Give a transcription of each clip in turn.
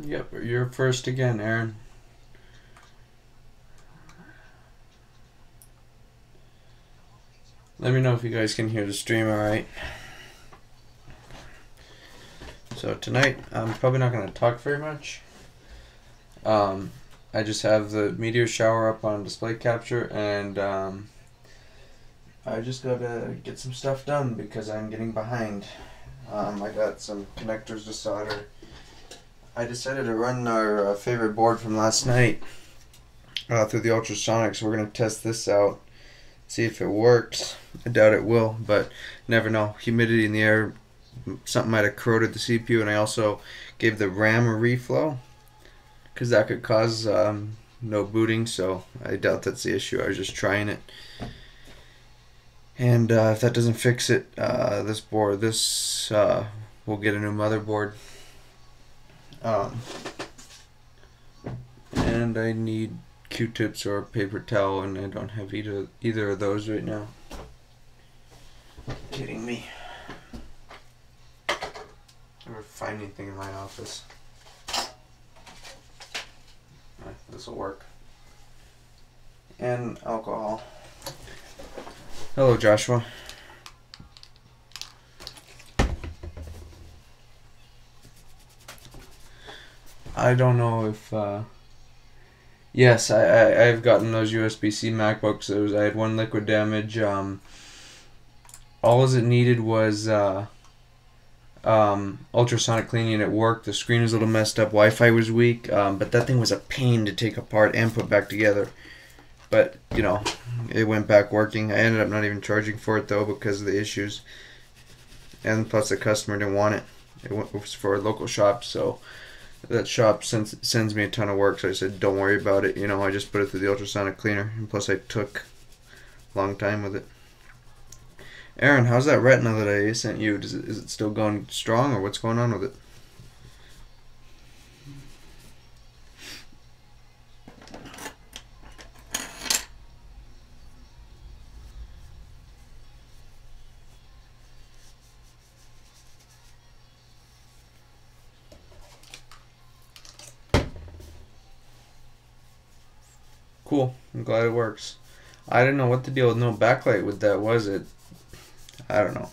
Yep, you're first again, Aaron. Let me know if you guys can hear the stream alright. So tonight, I'm probably not going to talk very much. I just have the meteor shower up on display capture, and I just got to get some stuff done because I'm getting behind. I got some connectors to solder. I decided to run our favorite board from last night through the Ultrasonic, so we're going to test this out, see if it works. I doubt it will, but never know. Humidity in the air, something might have corroded the CPU, and I also gave the RAM a reflow because that could cause no booting, so I doubt that's the issue. I was just trying it. And if that doesn't fix it, we'll get a new motherboard. And I need Q-tips or a paper towel, and I don't have either of those right now. Kidding me. Never find anything in my office. This will work. And alcohol. Hello, Joshua. I don't know if yes, I've gotten those USB-C MacBooks. I had one liquid damage. All it needed was ultrasonic cleaning, and it worked. The screen was a little messed up. Wi-Fi was weak, but that thing was a pain to take apart and put back together. But you know, it went back working. I ended up not even charging for it though because of the issues, and plus the customer didn't want it. It was for a local shop, so that shop sends me a ton of work. So I said, don't worry about it. You know, I just put it through the ultrasonic cleaner, and plus I took a long time with it. Aaron, how's that retina that I sent you? Is it still going strong, or what's going on with it? Cool. I'm glad it works. I didn't know what the deal with no backlight with that was. It. I don't know.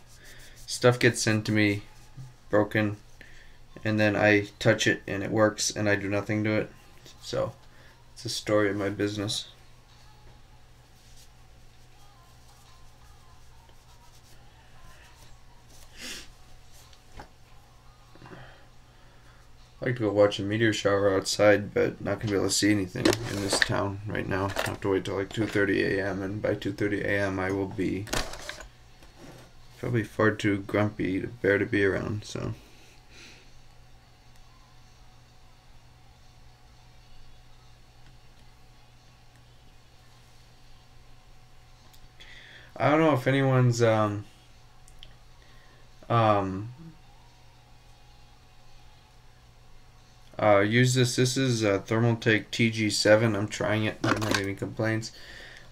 Stuff gets sent to me broken, and then I touch it and it works, and I do nothing to it. So it's a story of my business. I like to go watch a meteor shower outside, but not gonna be able to see anything in this town right now. I have to wait till like 2:30 a.m. and by 2:30 a.m. I will be probably far too grumpy to bear to be around. So I don't know if anyone's use this. This is Thermaltake TG7. I'm trying it. I haven't had any complaints.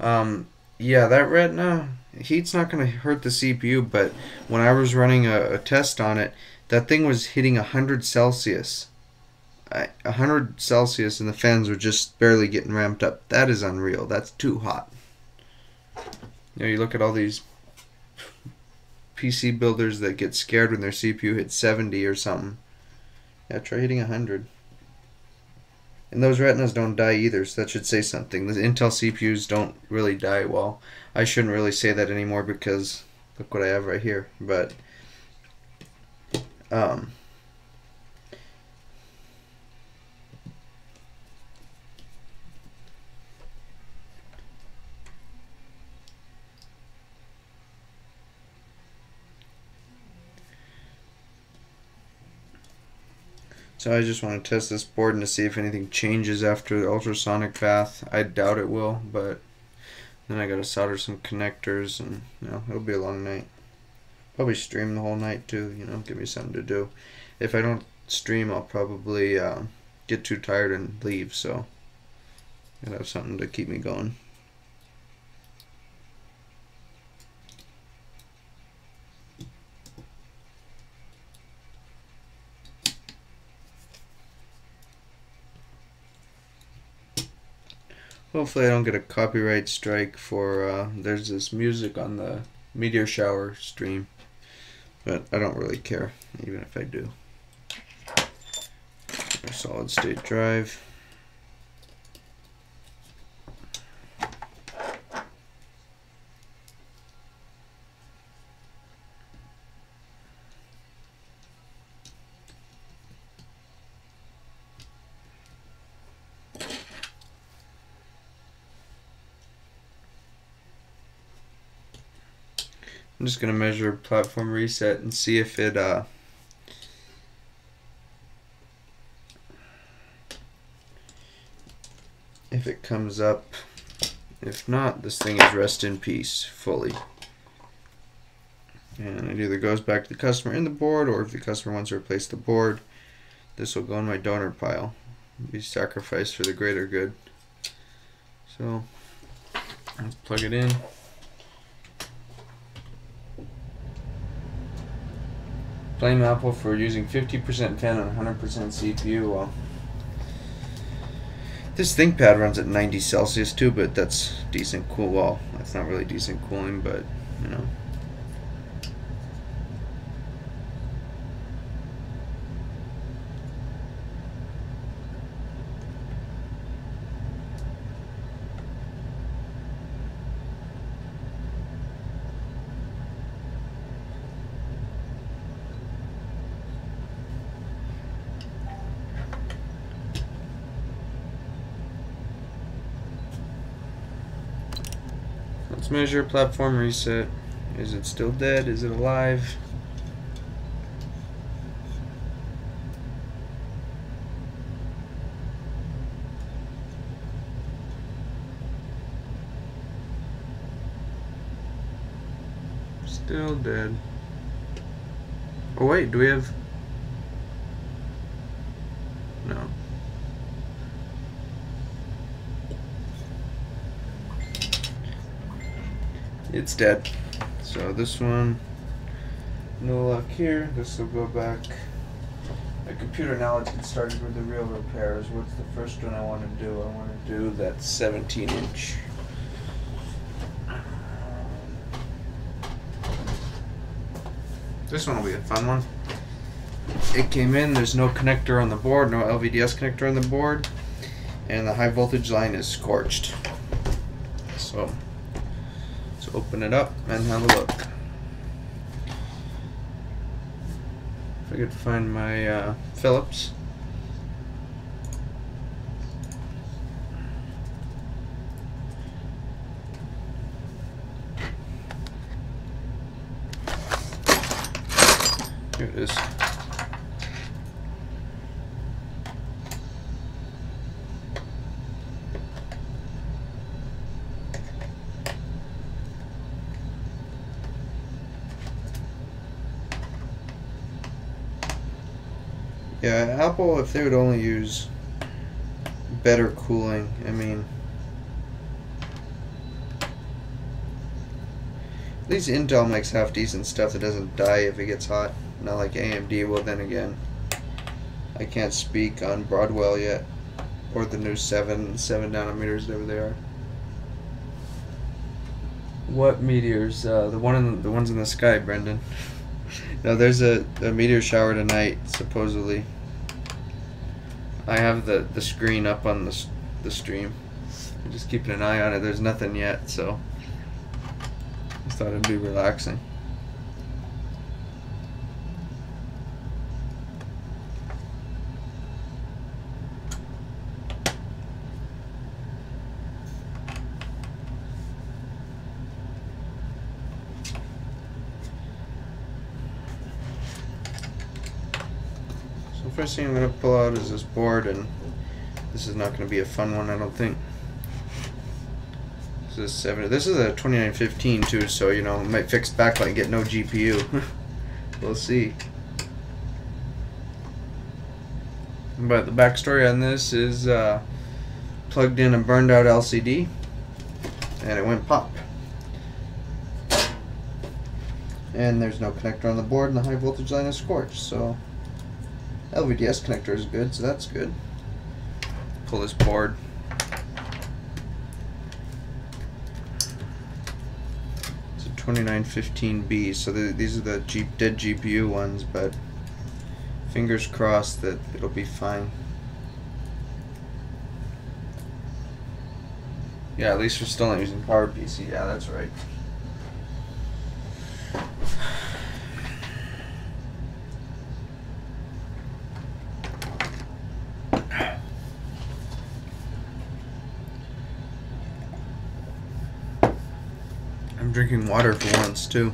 Yeah, that retina heat's not going to hurt the CPU, but when I was running a test on it, that thing was hitting 100 Celsius. 100 Celsius, and the fans were just barely getting ramped up. That is unreal. That's too hot. You know, you look at all these PC builders that get scared when their CPU hits 70 or something. Yeah, try hitting 100. And those retinas don't die either, so that should say something. The Intel CPUs don't really die well. I shouldn't really say that anymore because look what I have right here. But so I just want to test this board and to see if anything changes after the ultrasonic bath. I doubt it will, but then I gotta solder some connectors, and you know, it'll be a long night. Probably stream the whole night too, you know, give me something to do. If I don't stream, I'll probably get too tired and leave, so I'll have something to keep me going. Hopefully I don't get a copyright strike for, there's this music on the meteor shower stream, but I don't really care, even if I do. Our solid state drive. I'm just going to measure platform reset and see if it comes up. If not, this thing is rest in peace fully. And it either goes back to the customer in the board, or if the customer wants to replace the board, this will go in my donor pile. Be sacrificed for the greater good. So let's plug it in. Blame Apple for using 50% fan and 100% CPU. Well, this ThinkPad runs at 90 Celsius too, but that's decent cool. Well, that's not really decent cooling, but you know. Let's measure platform reset. Is it still dead? Is it alive? Still dead. Oh wait, do we have... No. It's dead. So this one, no luck here. This will go back. My computer now, let's get started with the real repairs. What's the first one I want to do? I want to do that 17-inch. This one will be a fun one. It came in, there's no connector on the board, no LVDS connector on the board, and the high voltage line is scorched. So let's open it up and have a look. If I could find my Phillips. Here it is. Yeah, Apple, if they would only use better cooling, I mean, at least Intel makes half decent stuff that doesn't die if it gets hot. Not like AMD. Well, then again, I can't speak on Broadwell yet, or the new 7 nanometers, whatever they are. What meteors? The ones in the sky, Brendan. No, there's a meteor shower tonight, supposedly. I have the screen up on the stream. I'm just keeping an eye on it. There's nothing yet, so I thought it'd be relaxing. First thing I'm going to pull out is this board, and this is not going to be a fun one, I don't think. This is a 2915 too, so you know, it might fix backlight and get no GPU. We'll see. But the backstory on this is plugged in a burned out LCD, and it went pop. And there's no connector on the board, and the high voltage line is scorched, so LVDS connector is good, so that's good. Pull this board. 2915B. So these are the dead GPU ones, but fingers crossed that it'll be fine. Yeah, at least we're still not using PowerPC. Yeah, that's right. I'm drinking water for once, too.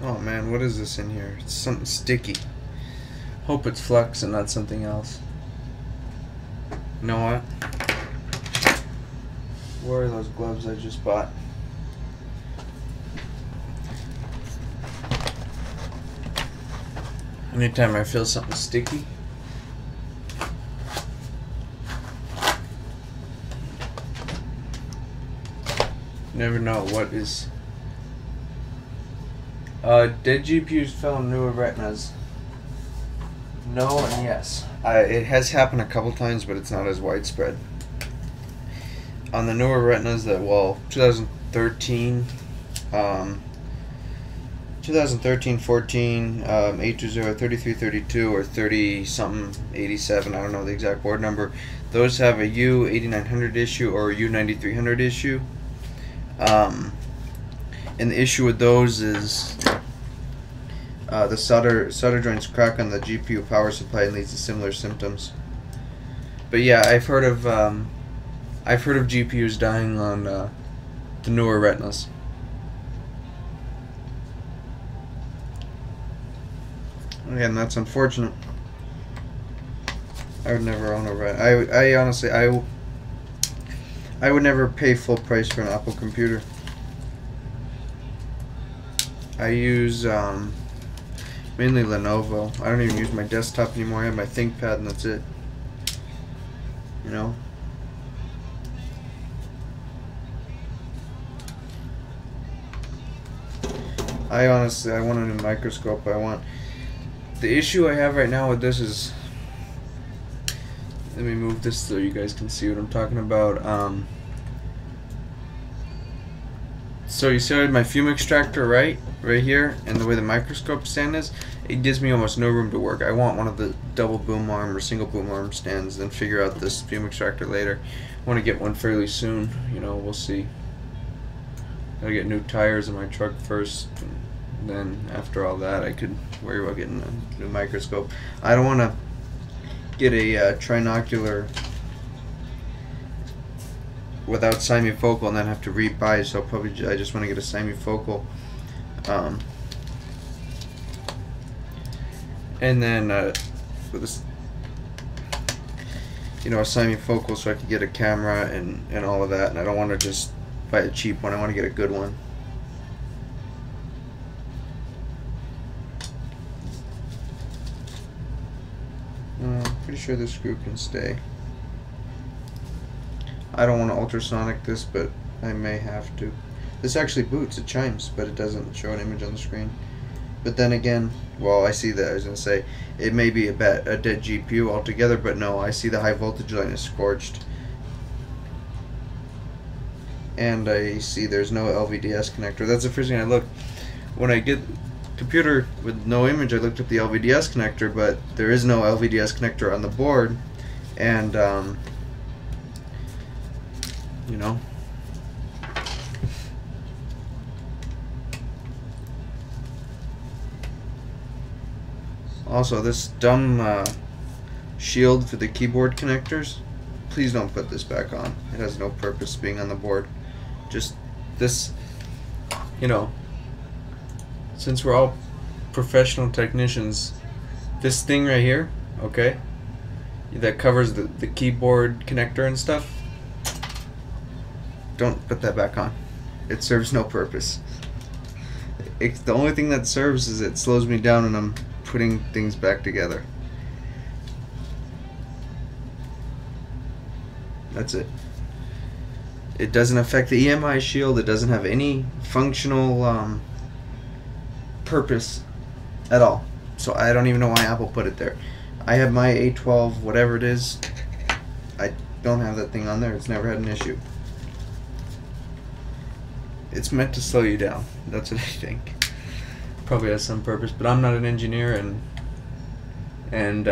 Oh man, what is this in here? It's something sticky. Hope it's Flux and not something else. You know what? Where are those gloves I just bought? Anytime I feel something sticky, never know what is. Dead GPUs fell on newer retinas. No and yes. It has happened a couple times, but it's not as widespread. On the newer retinas that, well, 2013, 14, 820, 3332, or 30 something 87, I don't know the exact board number. Those have a U8900 issue or a U9300 issue. And the issue with those is the solder joints crack on the GPU power supply and leads to similar symptoms. But yeah, I've heard of GPUs dying on the newer retinas. Again, that's unfortunate. I would never own a retina. I honestly, I would never pay full price for an Apple computer. I use mainly Lenovo. I don't even use my desktop anymore. I have my ThinkPad and that's it. You know? I want a new microscope. The issue I have right now with this is, let me move this so you guys can see what I'm talking about. So you see my fume extractor right here, and the way the microscope stand is, it gives me almost no room to work. I want one of the double boom arm or single boom arm stands, then figure out this fume extractor later. I want to get one fairly soon, you know, we'll see. Gotta get new tires in my truck first, and then after all that I could worry about getting a new microscope. I don't want to get a trinocular without semifocal and then have to rebuy, so probably I just want to get a semifocal. And then with this, you know, a semifocal so I can get a camera and all of that, and I don't want to just buy a cheap one, I want to get a good one. Pretty sure this screw can stay. I don't want to ultrasonic this, but I may have to. This actually boots, it chimes, but it doesn't show an image on the screen. But then again, well, I see that, I was going to say, it may be a dead GPU altogether, but no, I see the high voltage line is scorched. And I see there's no LVDS connector. That's the first thing I looked. When I get computer with no image, I looked up the LVDS connector, but there is no LVDS connector on the board, and you know, also this dumb shield for the keyboard connectors, please don't put this back on. It has no purpose being on the board. Just this, you know, since we're all professional technicians, this thing right here, okay, that covers the keyboard connector and stuff, don't put that back on. It serves no purpose. The only thing that serves is it slows me down when I'm putting things back together. That's it. It doesn't affect the EMI shield. It doesn't have any functional purpose at all. So I don't even know why Apple put it there. I have my A12, whatever it is. I don't have that thing on there. It's never had an issue. It's meant to slow you down. That's what I think. Probably has some purpose, but I'm not an engineer, and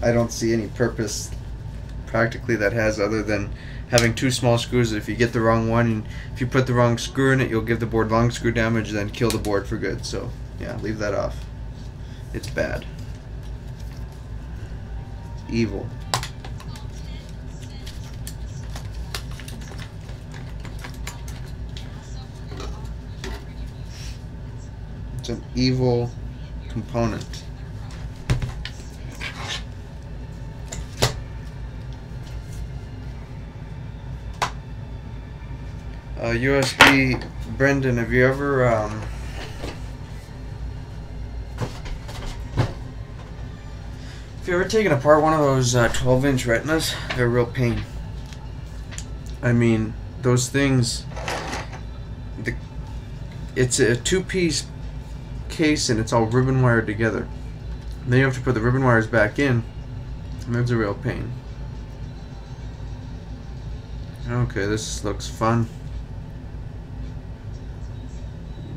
I don't see any purpose practically that has other than having two small screws. If you get the wrong one, if you put the wrong screw in it, you'll give the board long screw damage, then kill the board for good. So yeah, leave that off. It's bad. It's evil. It's an evil component. USB, Brendan, have you ever taken apart one of those 12-inch retinas? They're a real pain. I mean, those things, it's a two-piece case and it's all ribbon wired together. Then you have to put the ribbon wires back in, and that's a real pain. Okay, this looks fun.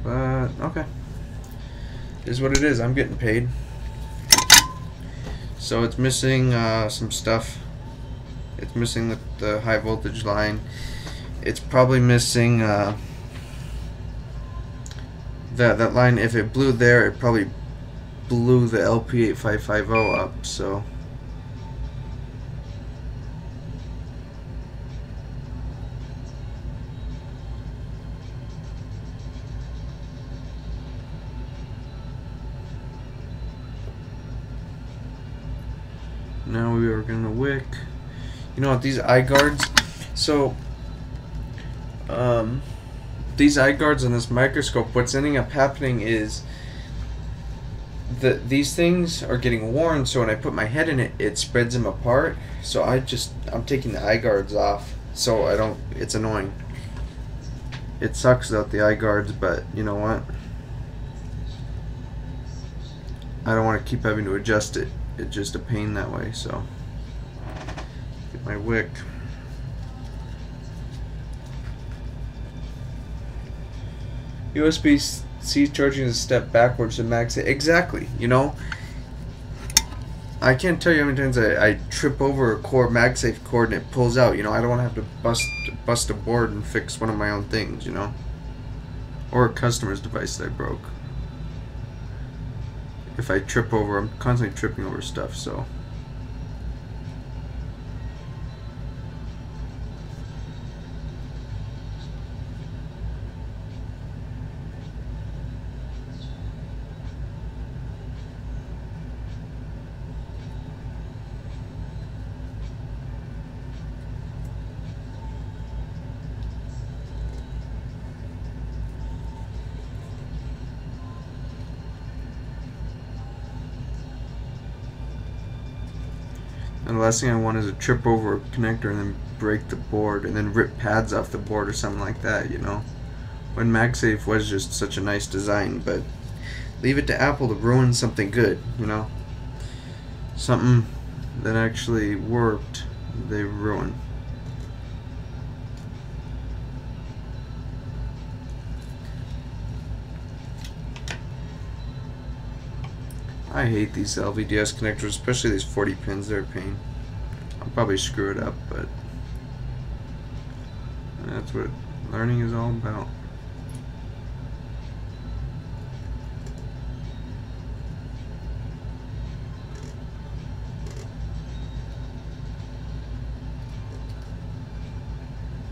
But, okay. It is what it is. I'm getting paid. So it's missing some stuff. It's missing the high voltage line. It's probably missing that line. If it blew there, it probably blew the LP8550 up. So now we are gonna wick. You know what, these eye guards, so these eye guards on this microscope, what's ending up happening is these things are getting worn, so when I put my head in it, it spreads them apart. So I'm taking the eye guards off, so I don't, it's annoying. It sucks without the eye guards, but you know what, I don't want to keep having to adjust it. It's just a pain that way. So get my wick. USB-C charging is a step backwards to MagSafe. Exactly. You know, I can't tell you how many times I trip over a cord, MagSafe cord, and it pulls out. You know, I don't want to have to bust a board and fix one of my own things. You know, or a customer's device that I broke. If I trip over, I'm constantly tripping over stuff, so. And the last thing I want is to trip over a connector and then break the board and then rip pads off the board or something like that, you know. When MagSafe was just such a nice design, but leave it to Apple to ruin something good, you know. Something that actually worked, they ruin. I hate these LVDS connectors, especially these 40 pins. They're a pain. I'll probably screw it up, but that's what learning is all about.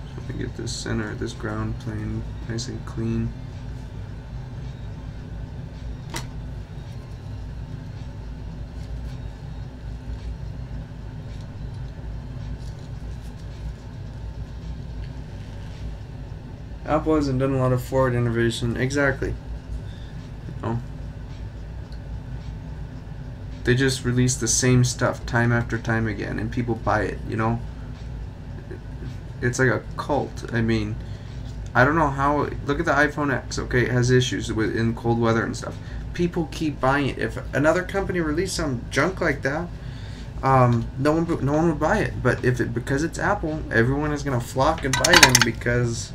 So let me get this center, this ground plane nice and clean. Apple hasn't done a lot of forward innovation. Exactly. You know? They just release the same stuff time after time again, and people buy it, you know? It's like a cult. I mean, I don't know how. Look at the iPhone X. Okay, it has issues with in cold weather and stuff. People keep buying it. If another company released some junk like that, no one would buy it. But because it's Apple, everyone is gonna flock and buy them because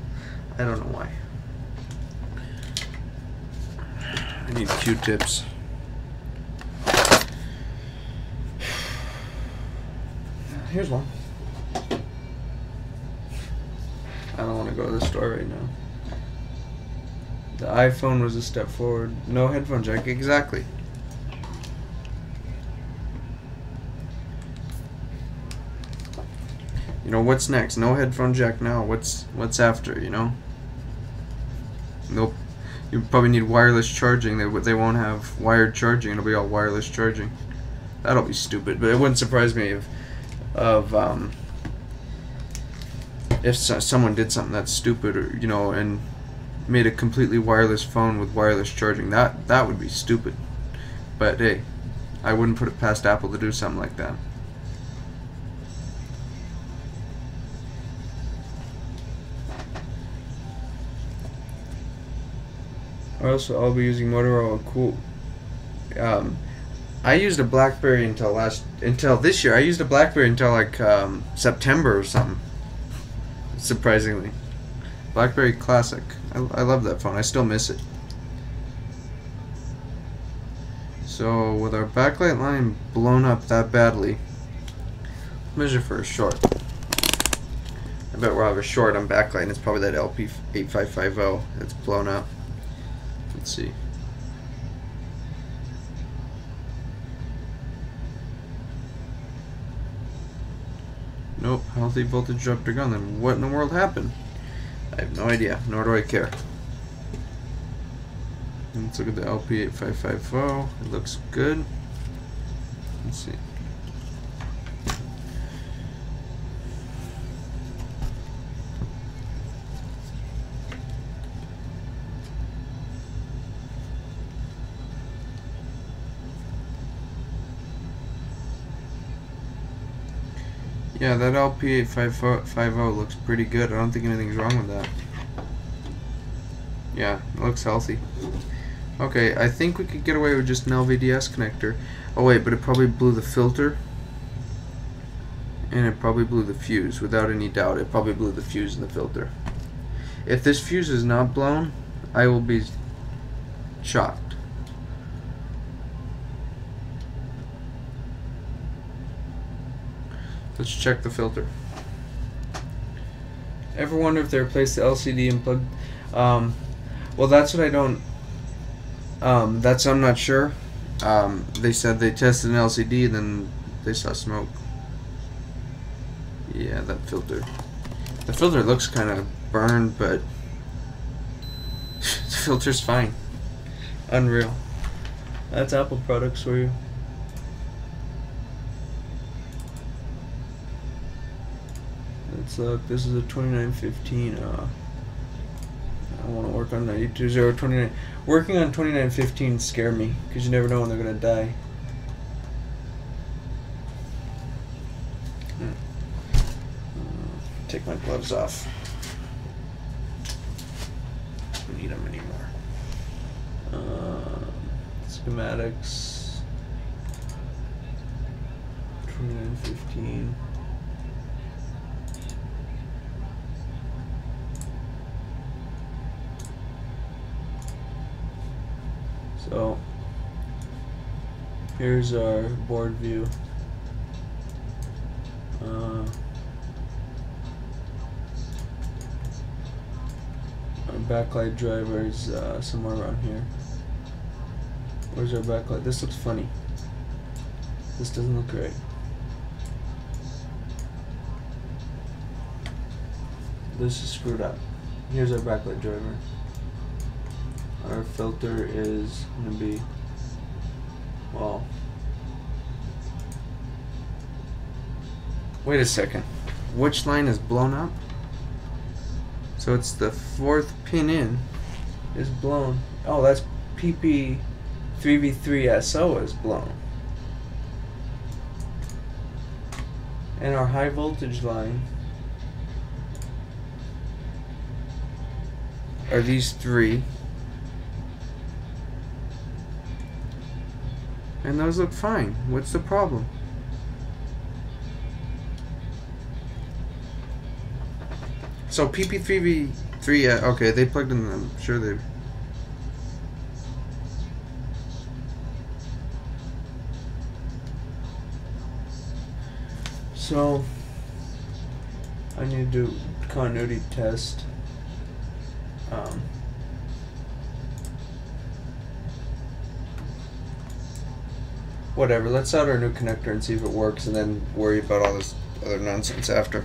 I don't know why. I need Q-tips. Here's one. I don't want to go to the store right now. The iPhone was a step forward. No headphone jack. Exactly. You know, what's next? No headphone jack now. What's after, you know? Nope. You probably need wireless charging. They won't have wired charging. It'll be all wireless charging. That'll be stupid. But it wouldn't surprise me if someone did something that's stupid, or you know, and made a completely wireless phone with wireless charging. That would be stupid. But hey, I wouldn't put it past Apple to do something like that. Also, I'll be using Motorola. Cool. I used a BlackBerry until this year. I used a BlackBerry until like September or something. Surprisingly, BlackBerry Classic. I love that phone. I still miss it. So with our backlight line blown up that badly, measure for a short. I bet we'll have a short on backlight. And it's probably that LP8550 that's blown up. Let's see. Nope, healthy voltage dropped or gone. Then what in the world happened? I have no idea, nor do I care. Let's look at the LP8550. It looks good. Let's see. Yeah, that LP8550 looks pretty good. I don't think anything's wrong with that. Yeah, it looks healthy. Okay, I think we could get away with just an LVDS connector. Oh wait, but it probably blew the filter. And it probably blew the fuse, without any doubt. It probably blew the fuse and the filter. If this fuse is not blown, I will be shocked. Let's check the filter. Ever wonder if they replaced the LCD and plugged? Well, that's what I don't. That's I'm not sure. They said they tested an LCD and then they saw smoke. Yeah, that filter. The filter looks kind of burned, but the filter's fine. Unreal. That's Apple products for you. Let's look. This is a 2915. I want to work on 92029. Working on 2915 scare me because you never know when they're gonna die. Take my gloves off. Don't need them anymore. Schematics. 2915. So here's our board view. Our backlight driver is somewhere around here. Where's our backlight? This looks funny. This doesn't look right. This is screwed up. Here's our backlight driver. Our filter is going to be, well, wait a second. Which line is blown up? So it's the fourth pin in is blown. Oh, that's PP3V3SO is blown. And our high voltage line are these three. And those look fine. What's the problem? So PP3V3, yeah, okay, they plugged in them. Sure they. So I need to do continuity test. Whatever, let's solder a new connector and see if it works, and then worry about all this other nonsense after.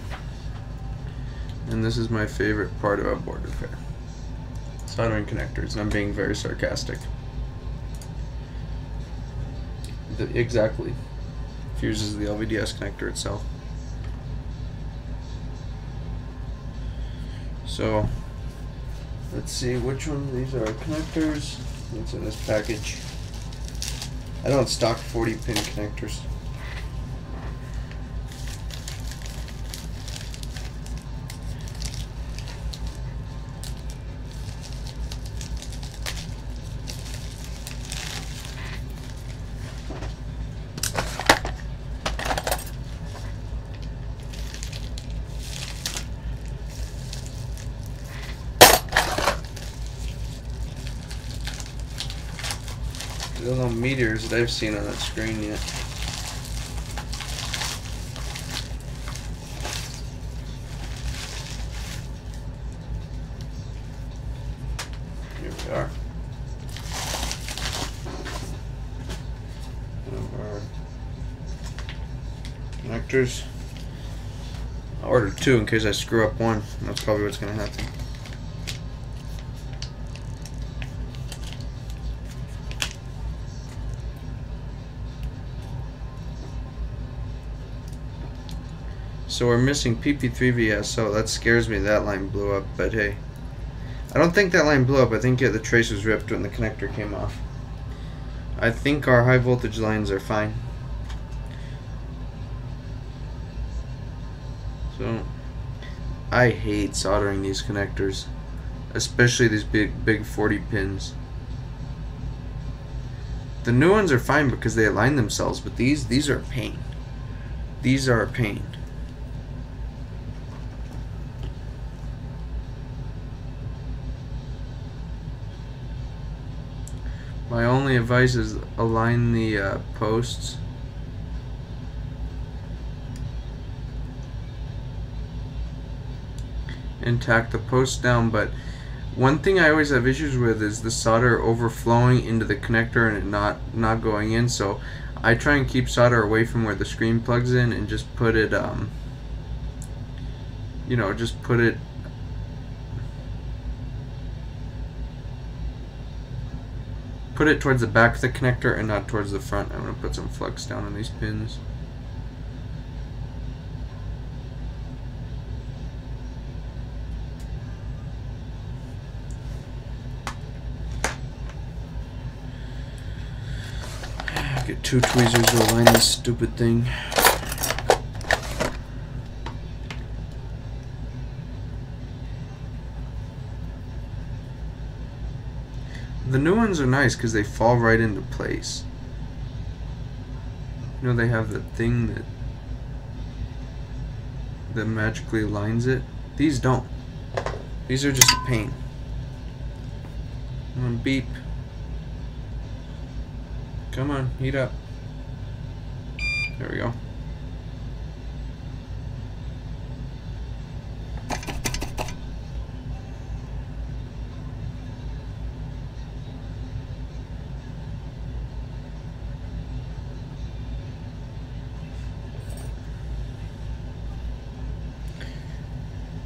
And this is my favorite part about board repair. Soldering connectors, and I'm being very sarcastic. Exactly. Fuses the LVDS connector itself. So, let's see which one of these are connectors. What's in this package? I don't stock 40-pin connectors. There's no meteors that I've seen on that screen yet. Here we are. Our connectors. I ordered two in case I screw up one. That's probably what's going to happen. So we're missing PP3VSO. That scares me. That line blew up, but hey. I don't think that line blew up. I think the trace was ripped when the connector came off. I think our high voltage lines are fine. So I hate soldering these connectors, especially these big 40 pins. The new ones are fine because they align themselves, but these are a pain. These are a pain. My only advice is align the posts. And tack the posts down, but one thing I always have issues with is the solder overflowing into the connector and it not going in, so I try and keep solder away from where the screen plugs in and just put it you know, just put it towards the back of the connector and not towards the front. I'm going to put some flux down on these pins. Get two tweezers to align this stupid thing. The new ones are nice because they fall right into place. You know, they have the thing that magically aligns it. These don't. These are just a pain. Come on, beep. Come on, heat up. There we go.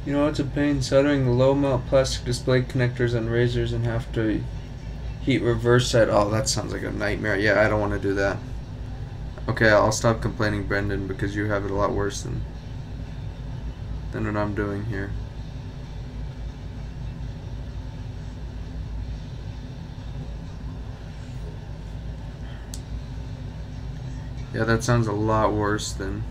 You know, it's a pain soldering the low melt plastic display connectors on razors and have to heat reverse side. Oh, that sounds like a nightmare. Yeah, I don't want to do that. Okay, I'll stop complaining, Brendan, because you have it a lot worse than what I'm doing here. Yeah, that sounds a lot worse than...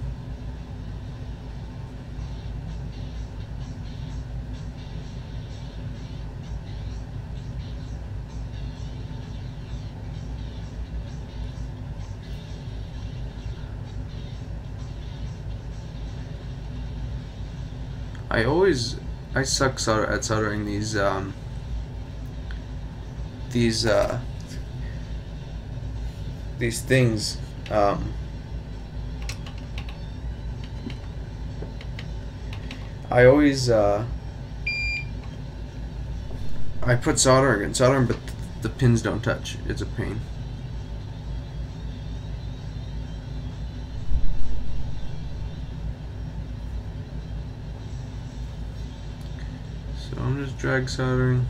I suck at soldering these things. I always I put soldering, but the pins don't touch. It's a pain. So I'm just drag soldering.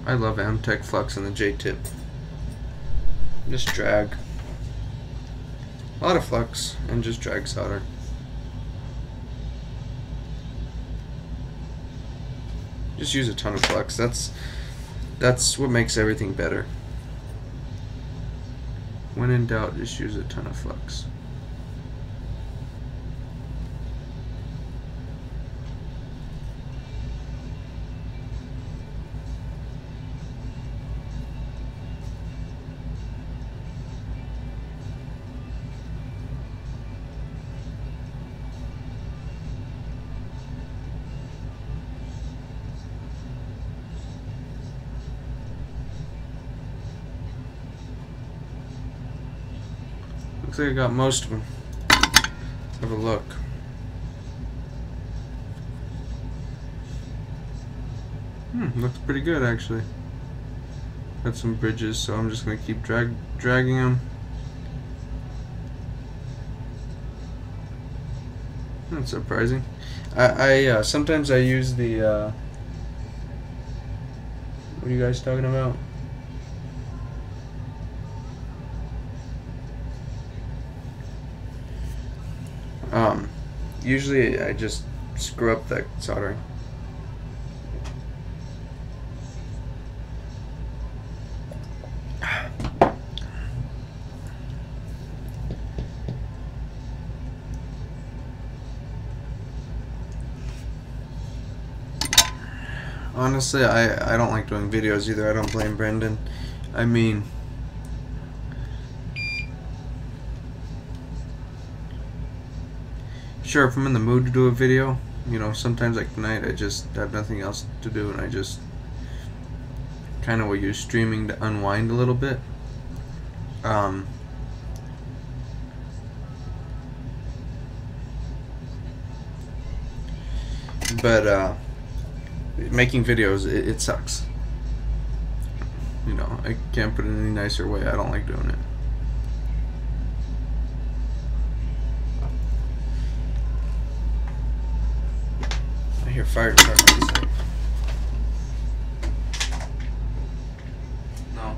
I love Amtech Flux and the J-tip. Just drag. A lot of flux and just drag solder. Just use a ton of flux. That's what makes everything better. When in doubt, just use a ton of flux. Looks like I got most of them. Let's have a look. Looks pretty good actually. Got some bridges, so I'm just gonna keep dragging them. That's surprising. I sometimes I use the what are you guys talking about? Usually I just screw up that soldering. Honestly, I don't like doing videos either. I don't blame Brendan. I mean, sure, if I'm in the mood to do a video, you know, sometimes like tonight I just have nothing else to do and I just kind of will use streaming to unwind a little bit. But making videos, it sucks. You know, I can't put it in any nicer way. I don't like doing it. I hear fire department. No.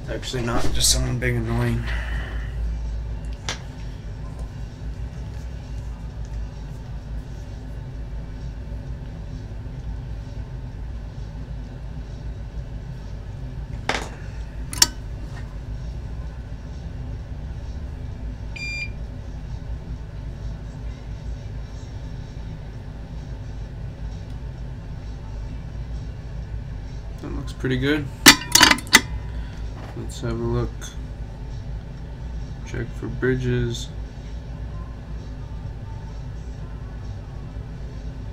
Actually not, just someone big annoying. That looks pretty good. Let's have a look. Check for bridges.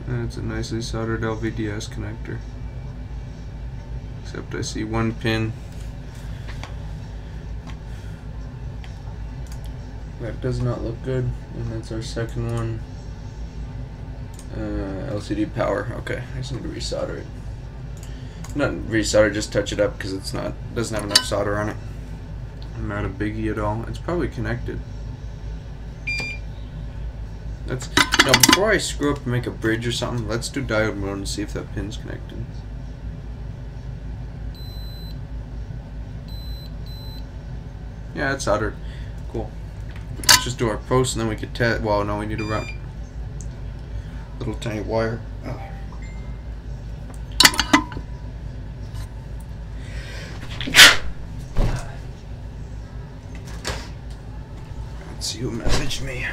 That's a nicely soldered LVDS connector. Except I see one pin that does not look good, and that's our second one. LCD power. Okay, I just need to resolder it. Not resolder, just touch it up because it's not doesn't have enough solder on it. Not a biggie at all. It's probably connected. Let's now before I screw up and make a bridge or something, let's do diode mode and see if that pin's connected. Yeah, it's soldered. Cool. Let's just do our post and then we could test. Well, no, we need to run little tiny wire. Oh. Let's see who messaged me.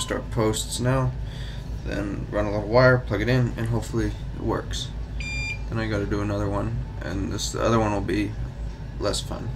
start posts now. Then run a little wire, plug it in, and hopefully it works. Then I got to do another one, and the other one will be less fun.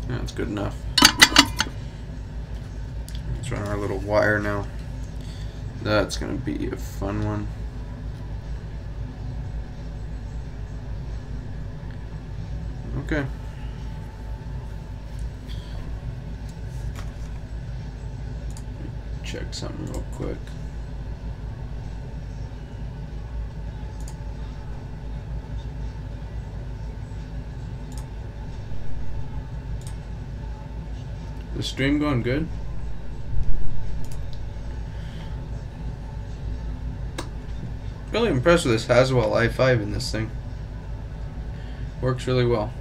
That's good enough. Let's run our little wire now. That's going to be a fun one. Okay. Check something real quick. The stream going good? Really impressed with this Haswell i5 in this thing. Works really well.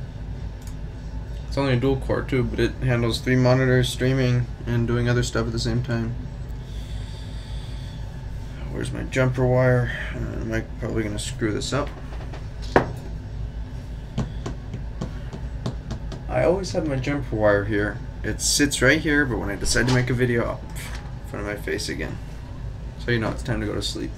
It's only a dual core too, but it handles 3 monitors, streaming, and doing other stuff at the same time. Where's my jumper wire? I'm probably going to screw this up. I always have my jumper wire here. It sits right here, but when I decide to make a video, up in front of my face again. So you know it's time to go to sleep.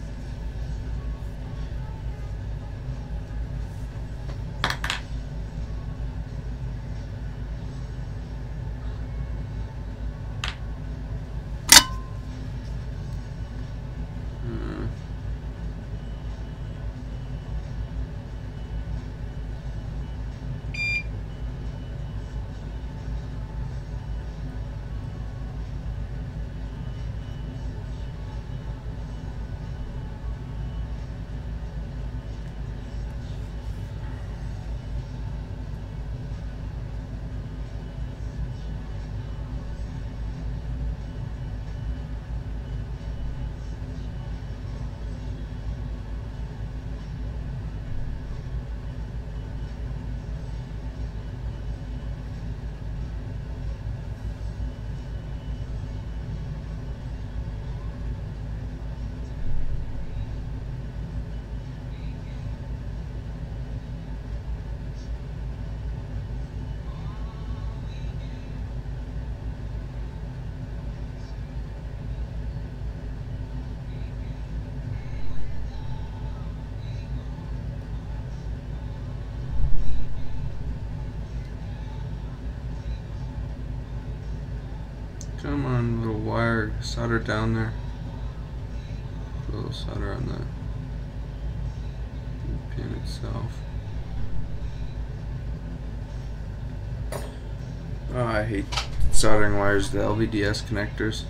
Come on, little wire, solder down there. Put a little solder on the pin itself. Oh, I hate soldering wires, the LVDS connectors.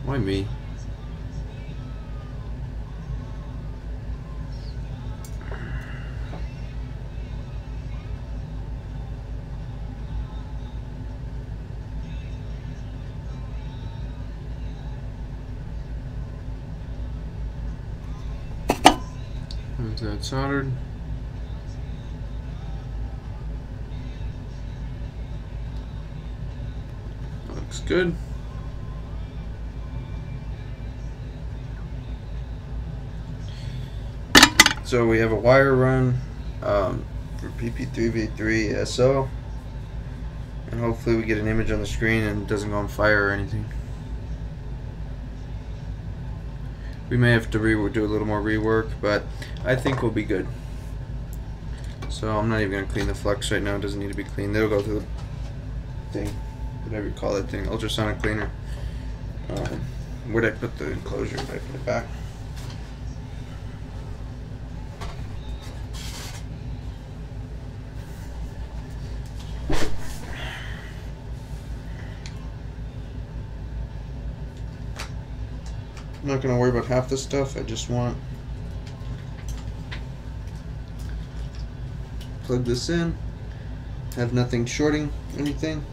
Why me? Is that soldered? Looks good. So we have a wire run for PP3V3 SO, and hopefully we get an image on the screen and it doesn't go on fire or anything. We may have to do a little more rework, but I think we'll be good. So I'm not even going to clean the Flux right now. It doesn't need to be cleaned. It'll go through the thing, whatever you call that thing, ultrasonic cleaner. Where'd I put the enclosure? Did I put it back? I'm not going to worry about half this stuff. I just want plug this in, have nothing shorting anything.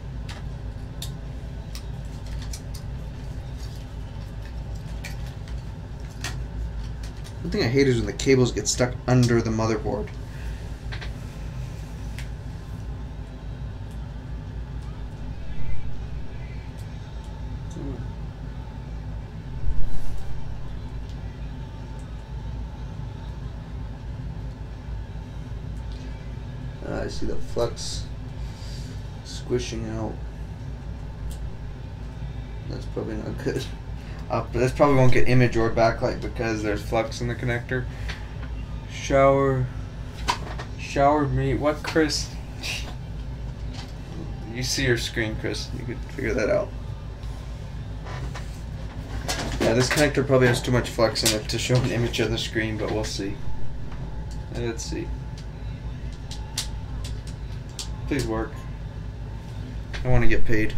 One thing I hate is when the cables get stuck under the motherboard. I see the flux squishing out. That's probably not good. This probably won't get image or backlight because there's flux in the connector. Shower me. What, Chris? You see your screen, Chris. You could figure that out. Yeah, this connector probably has too much flux in it to show an image of the screen, but we'll see. Let's see. Please work. I want to get paid.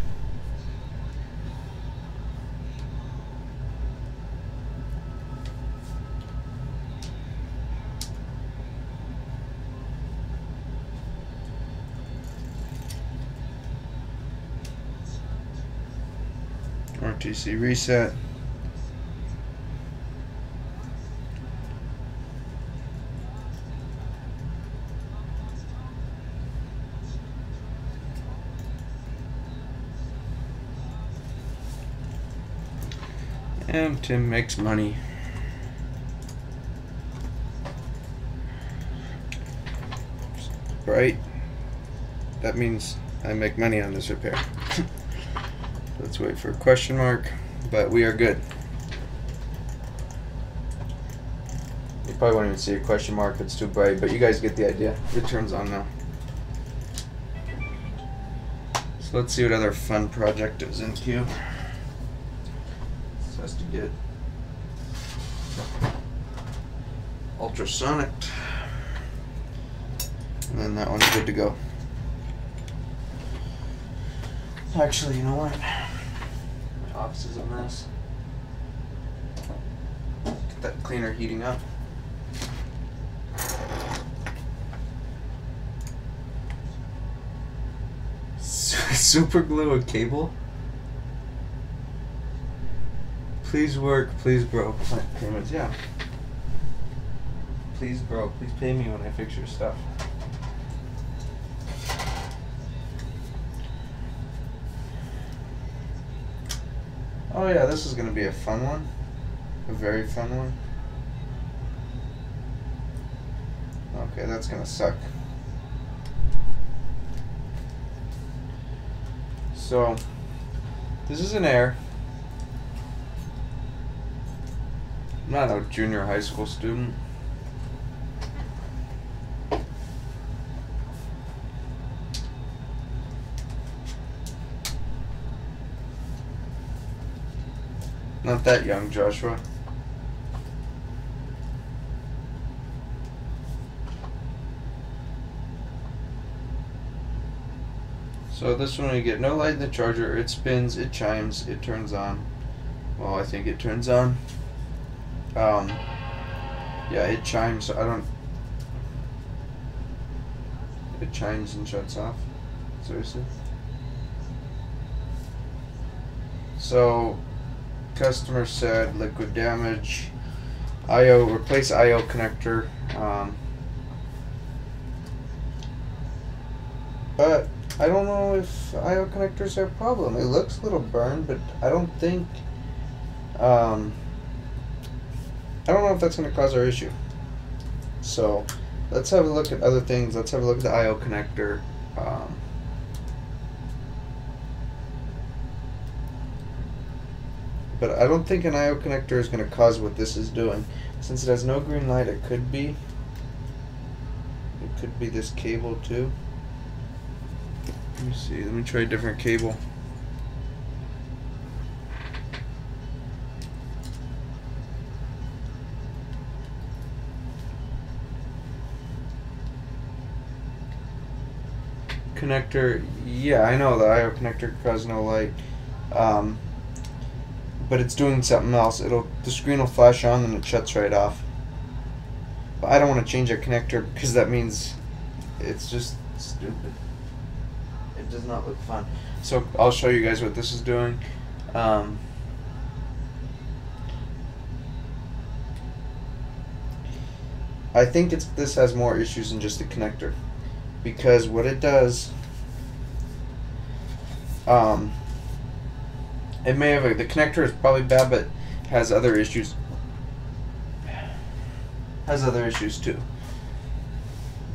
RTC reset. And Tim makes money. Right? That means I make money on this repair. Let's wait for a question mark, but we are good. You probably won't even see a question mark, it's too bright, but you guys get the idea. It turns on now. So let's see what other fun project is in queue. This has to get ultrasonic, and then that one's good to go. Actually, you know what? My office is a mess. Get that cleaner heating up. Super glue a cable? Please work, please bro. Payments, yeah. Please bro, please pay me when I fix your stuff. Oh yeah, this is going to be a fun one. A very fun one. Okay, that's going to suck. So, this is an Air. I'm not a junior high school student. Not that young, Joshua. So this one, we get no light in the charger. It spins, it chimes, it turns on. Well, I think it turns on. Yeah, it chimes. I don't. It chimes and shuts off. Seriously. So, customer said liquid damage. IO, replace IO connector. But I don't know if IO connectors are a problem. It looks a little burned, but I don't think. I don't know if that's going to cause our issue. So let's have a look at other things. Let's have a look at the IO connector. But I don't think an IO connector is going to cause what this is doing. Since it has no green light, it could be. It could be this cable too. Let me see. Let me try a different cable. Connector. Yeah, I know the IO connector causes no light. but it's doing something else. The screen will flash on and it shuts right off. But I don't want to change a connector because that means it's just stupid. It does not look fun. So I'll show you guys what this is doing. I think this has more issues than just the connector, because what it does, it may have the connector is probably bad, but has other issues. Has other issues too.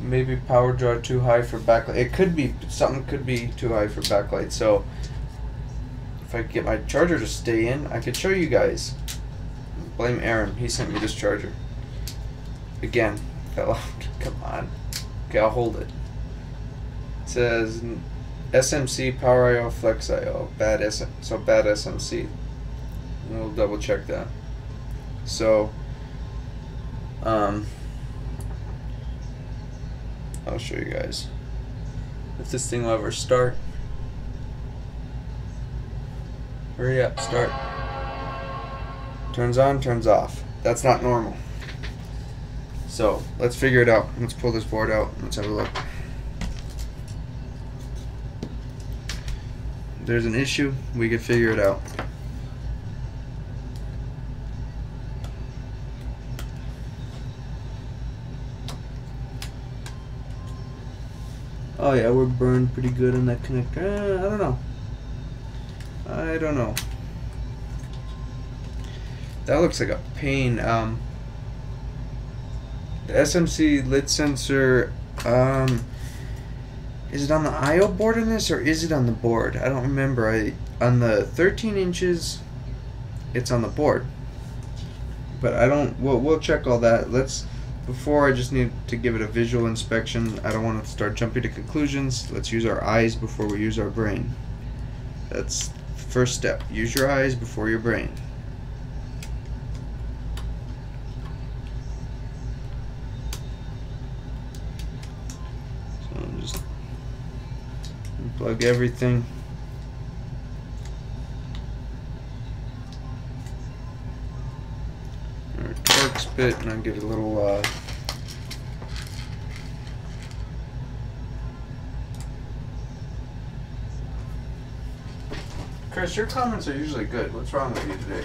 Maybe power draw too high for backlight. It could be something could be too high for backlight. So if I could get my charger to stay in, I could show you guys. Blame Aaron. He sent me this charger. Again, fell out. Come on. Okay, I'll hold it. It says SMC Power IO Flex IO. Bad SMC. We'll double check that. So I'll show you guys if this thing will ever start. Hurry up, start. Turns on, turns off. That's not normal. So let's figure it out. Let's pull this board out. Let's have a look. There's an issue. We can figure it out. Oh yeah, we're burned pretty good on that connector. I don't know. I don't know. That looks like a pain. The SMC lit sensor, is it on the I/O board in this, or is it on the board? I don't remember. On the 13 inches, it's on the board. But I don't. We'll check all that. Before, I just need to give it a visual inspection. I don't want to start jumping to conclusions. Let's use our eyes before we use our brain. That's the first step. Use your eyes before your brain. So just unplug everything. Bit, and I'll get a little Chris, your comments are usually good. What's wrong with you today?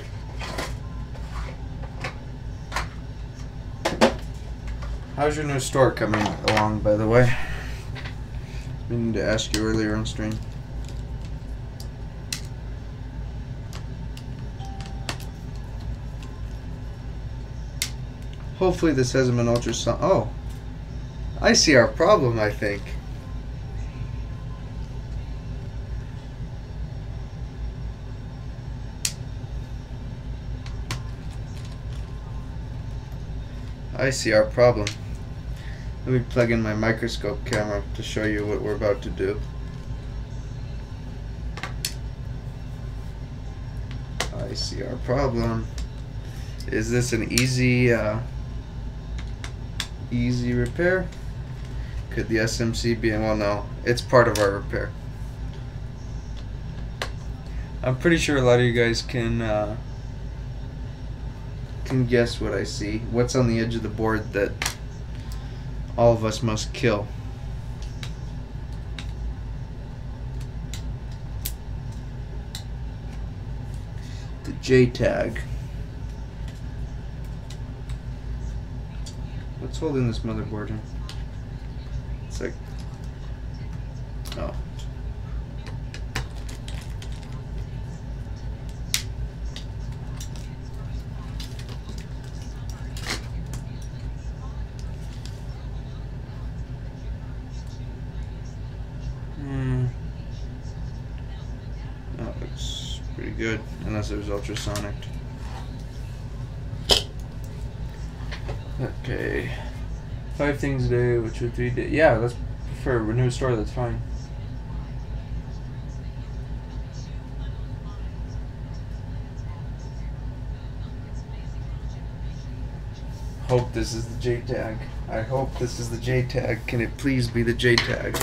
How's your new store coming along, by the way? I meaning to ask you earlier on stream. Hopefully this hasn't been ultrasonic. Oh, I see our problem, I think. I see our problem. Let me plug in my microscope camera to show you what we're about to do. I see our problem. Is this an easy repair? Could the SMC be in? Well, no, it's part of our repair. I'm pretty sure a lot of you guys can guess what I see. What's on the edge of the board that all of us must kill? The J tag. What's holding this motherboard in? It's like, oh. That looks pretty good, unless it was ultrasonic. Okay, 5 things a day, which are 3 days. Yeah, that's for a new store. That's fine. Hope this is the J tag. I hope this is the J tag. Can it please be the J tag?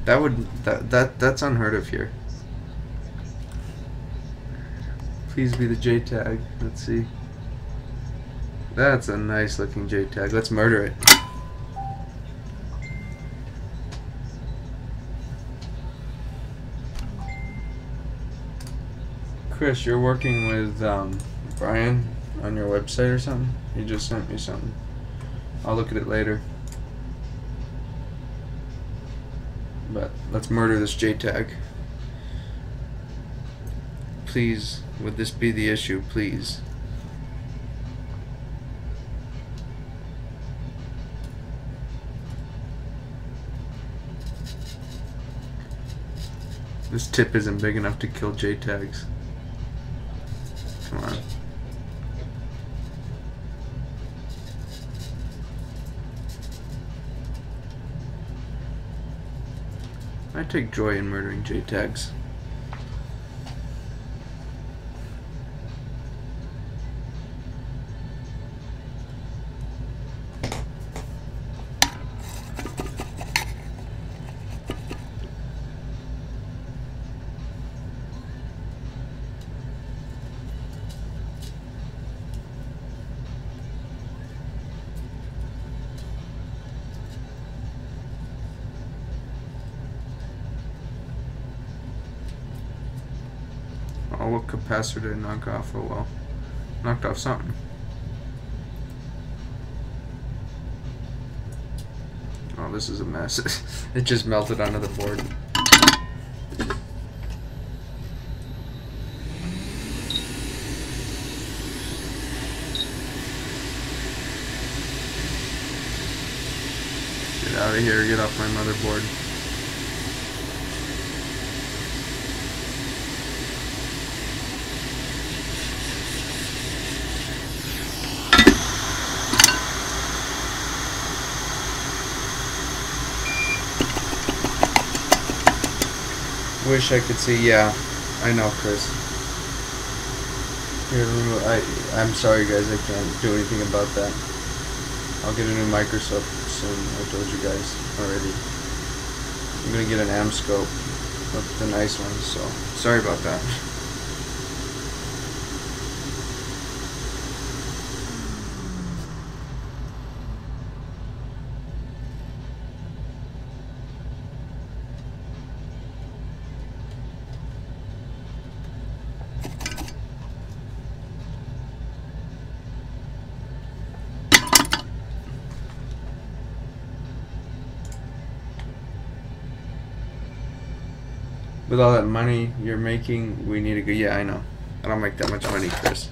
That's unheard of here. Please be the JTAG. Let's see. That's a nice looking JTAG. Let's murder it. Chris, you're working with Brian on your website or something? He just sent me something. I'll look at it later. But let's murder this JTAG. Please, would this be the issue, please? This tip isn't big enough to kill JTAGs. Come on. I take joy in murdering JTAGs. Oh, what capacitor did I knock off? Oh well. Knocked off something. Oh, this is a mess. It just melted onto the board. Get out of here, get off my motherboard. Wish I could see. Yeah, I know, Chris. Here, I'm sorry, guys. I can't do anything about that. I'll get a new Microscope soon. I told you guys already. I'm gonna get an AmScope, the nice one. So sorry about that. With all that money you're making, we need to go. Yeah, I know. I don't make that much money, Chris.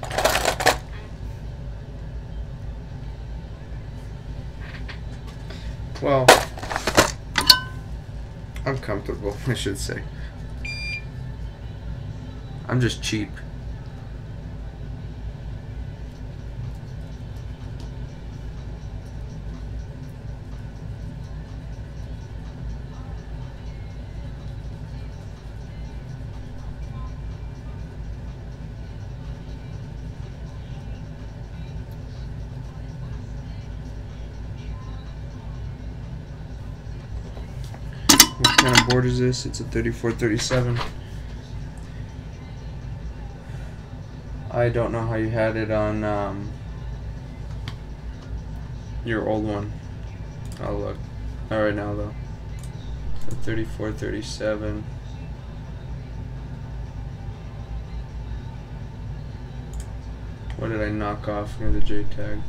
Well, I'm comfortable, I should say. I'm just cheap. What kind of board is this? It's a 3437. I don't know how you had it on your old one. I'll look. Not right now though. So 3437. What did I knock off near the JTAG?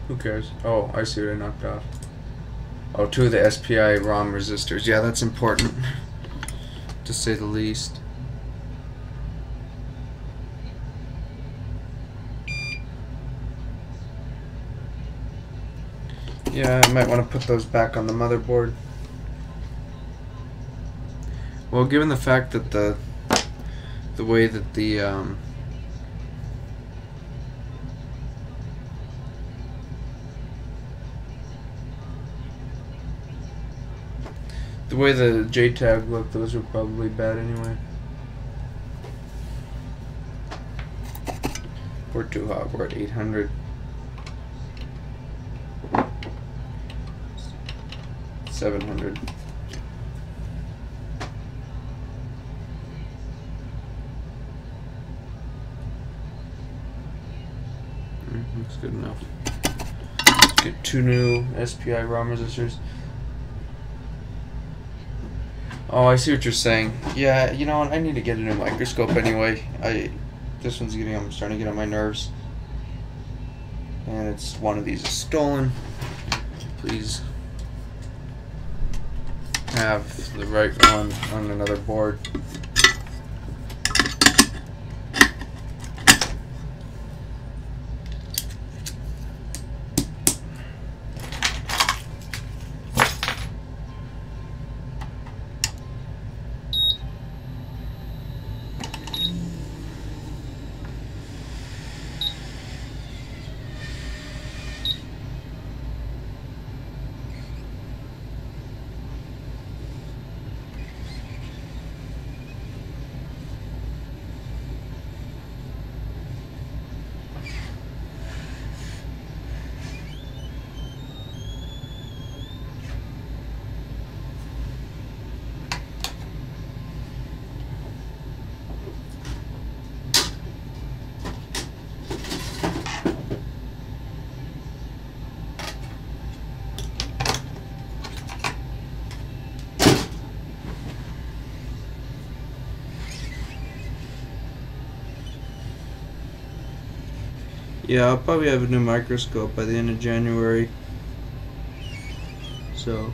Who cares? Oh, I see what I knocked off. Oh, 2 of the SPI ROM resistors. Yeah, that's important, to say the least. Yeah, I might want to put those back on the motherboard. Well, given the fact that the way that the way the JTAG looked, those were probably bad anyway. We're too hot. We're at 800. 700. Looks good enough. Let's get 2 new SPI ROM resistors. Oh, I see what you're saying. Yeah, you know what? I need to get a new microscope anyway. This one's I'm starting to get on my nerves. And it's one of these is stolen. Please have the right one on another board. Yeah, I'll probably have a new microscope by the end of January. So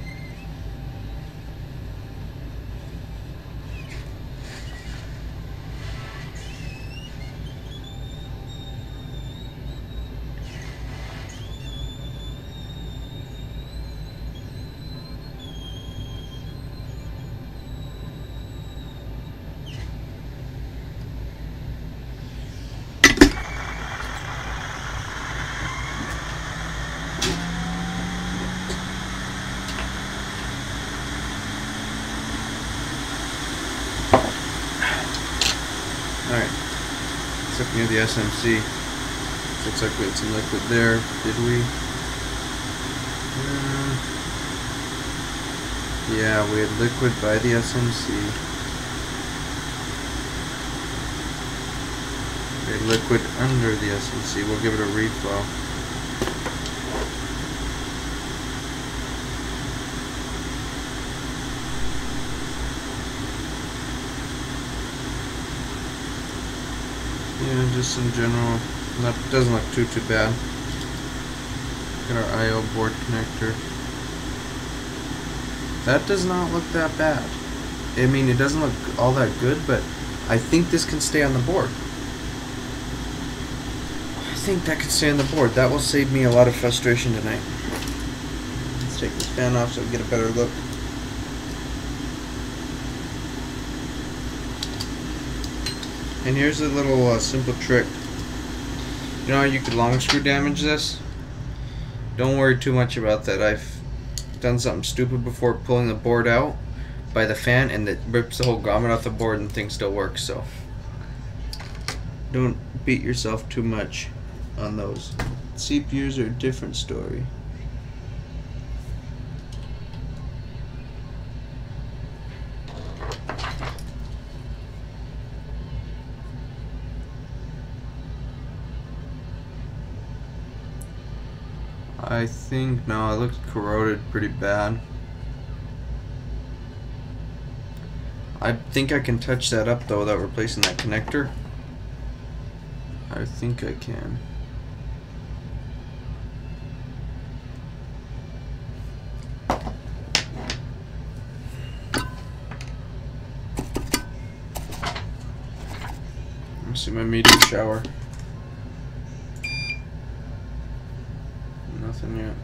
alright, let's look near the SMC. Looks like we had some liquid there, did we? Yeah, we had liquid by the SMC. We had liquid under the SMC. We'll give it a reflow. Yeah, just in general, doesn't look too bad. Got our I/O board connector. That does not look that bad. I mean, it doesn't look all that good, but I think this can stay on the board. I think that can stay on the board. That will save me a lot of frustration tonight. Let's take this fan off so we get a better look. And here's a little simple trick. You know how you could long screw damage this? Don't worry too much about that. I've done something stupid before pulling the board out by the fan and it rips the whole grommet off the board and things still work, so don't beat yourself too much on those. CPUs are a different story. I think, no, it looks corroded pretty bad. I think I can touch that up though without replacing that connector. I think I can. Let me see my meteor shower. Nothing yet.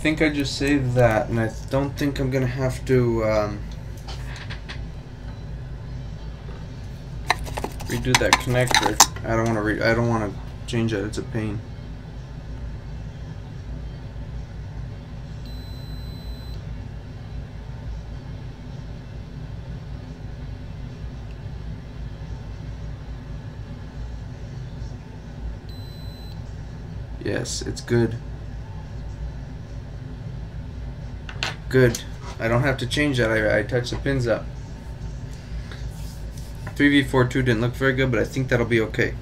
think I just saved that, and I don't think I'm gonna have to redo that connector. I don't want to. I don't want to change that. It's a pain. Yes, it's good. Good. I don't have to change that. I touched the pins up. 3V42 didn't look very good, but I think that'll be okay.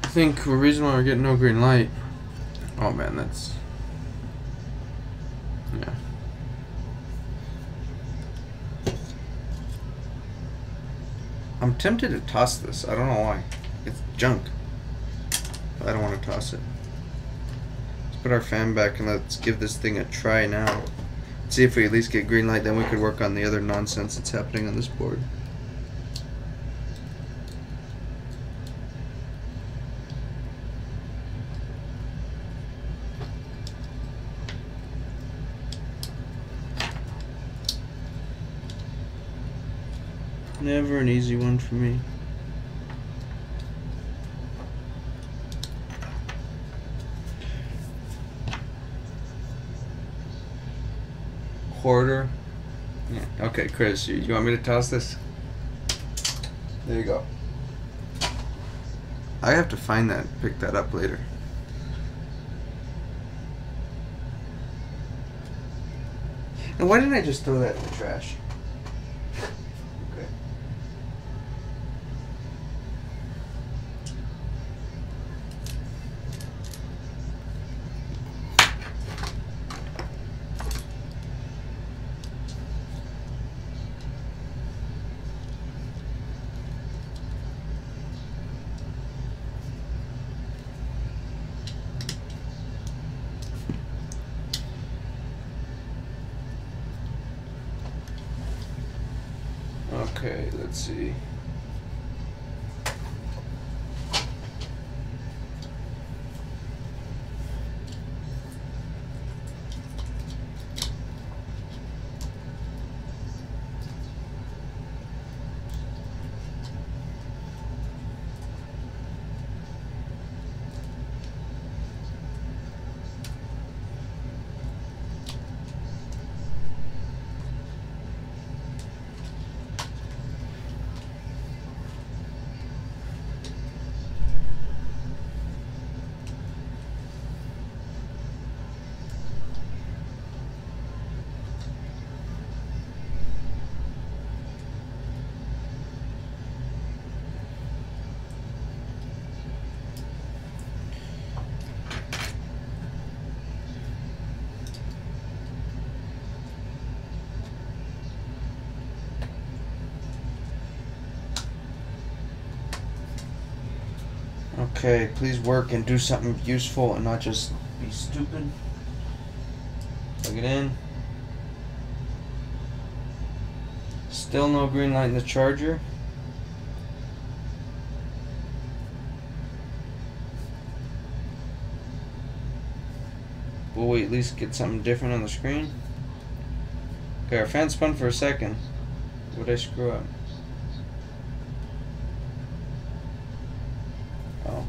I think the reason why we're getting no green light. Oh man, that's. Yeah. I'm tempted to toss this. I don't know why. It's junk. I don't want to toss it. Let's put our fan back and let's give this thing a try now. See if we at least get green light, then we could work on the other nonsense that's happening on this board. Never an easy one for me. Quarter. Yeah. Okay, Chris, you want me to toss this? There you go. I have to find that and pick that up later. And why didn't I just throw that in the trash? Okay. Okay, let's see. Okay, please work and do something useful and not just be stupid. Plug it in. Still no green light in the charger. Will we at least get something different on the screen? Okay, our fan spun for a second. What did I screw up? Oh.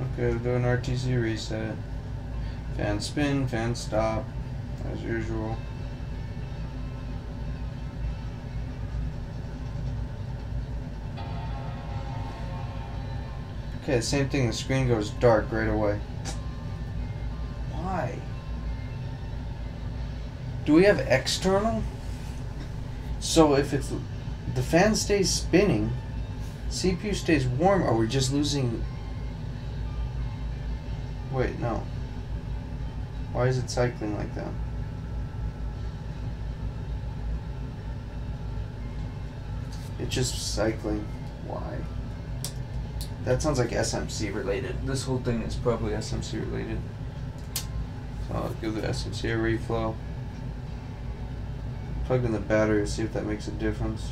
Okay, we'll do an RTC reset. Fan spin, fan stop, as usual. Okay, same thing, the screen goes dark right away. Why? Do we have external? So if it's the fan stays spinning, CPU stays warm, are we just losing? Wait, no. Why is it cycling like that? It's just cycling. Why? That sounds like SMC related. This whole thing is probably SMC related. So I'll give the SMC a reflow. Plug in the battery and see if that makes a difference.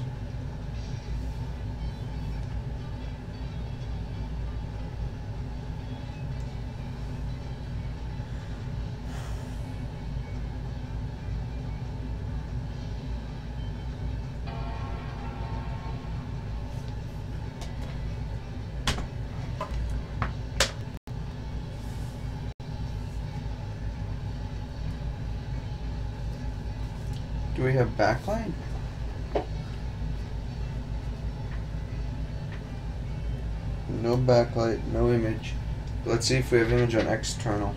Do we have backlight? No backlight, no image. Let's see if we have image on external.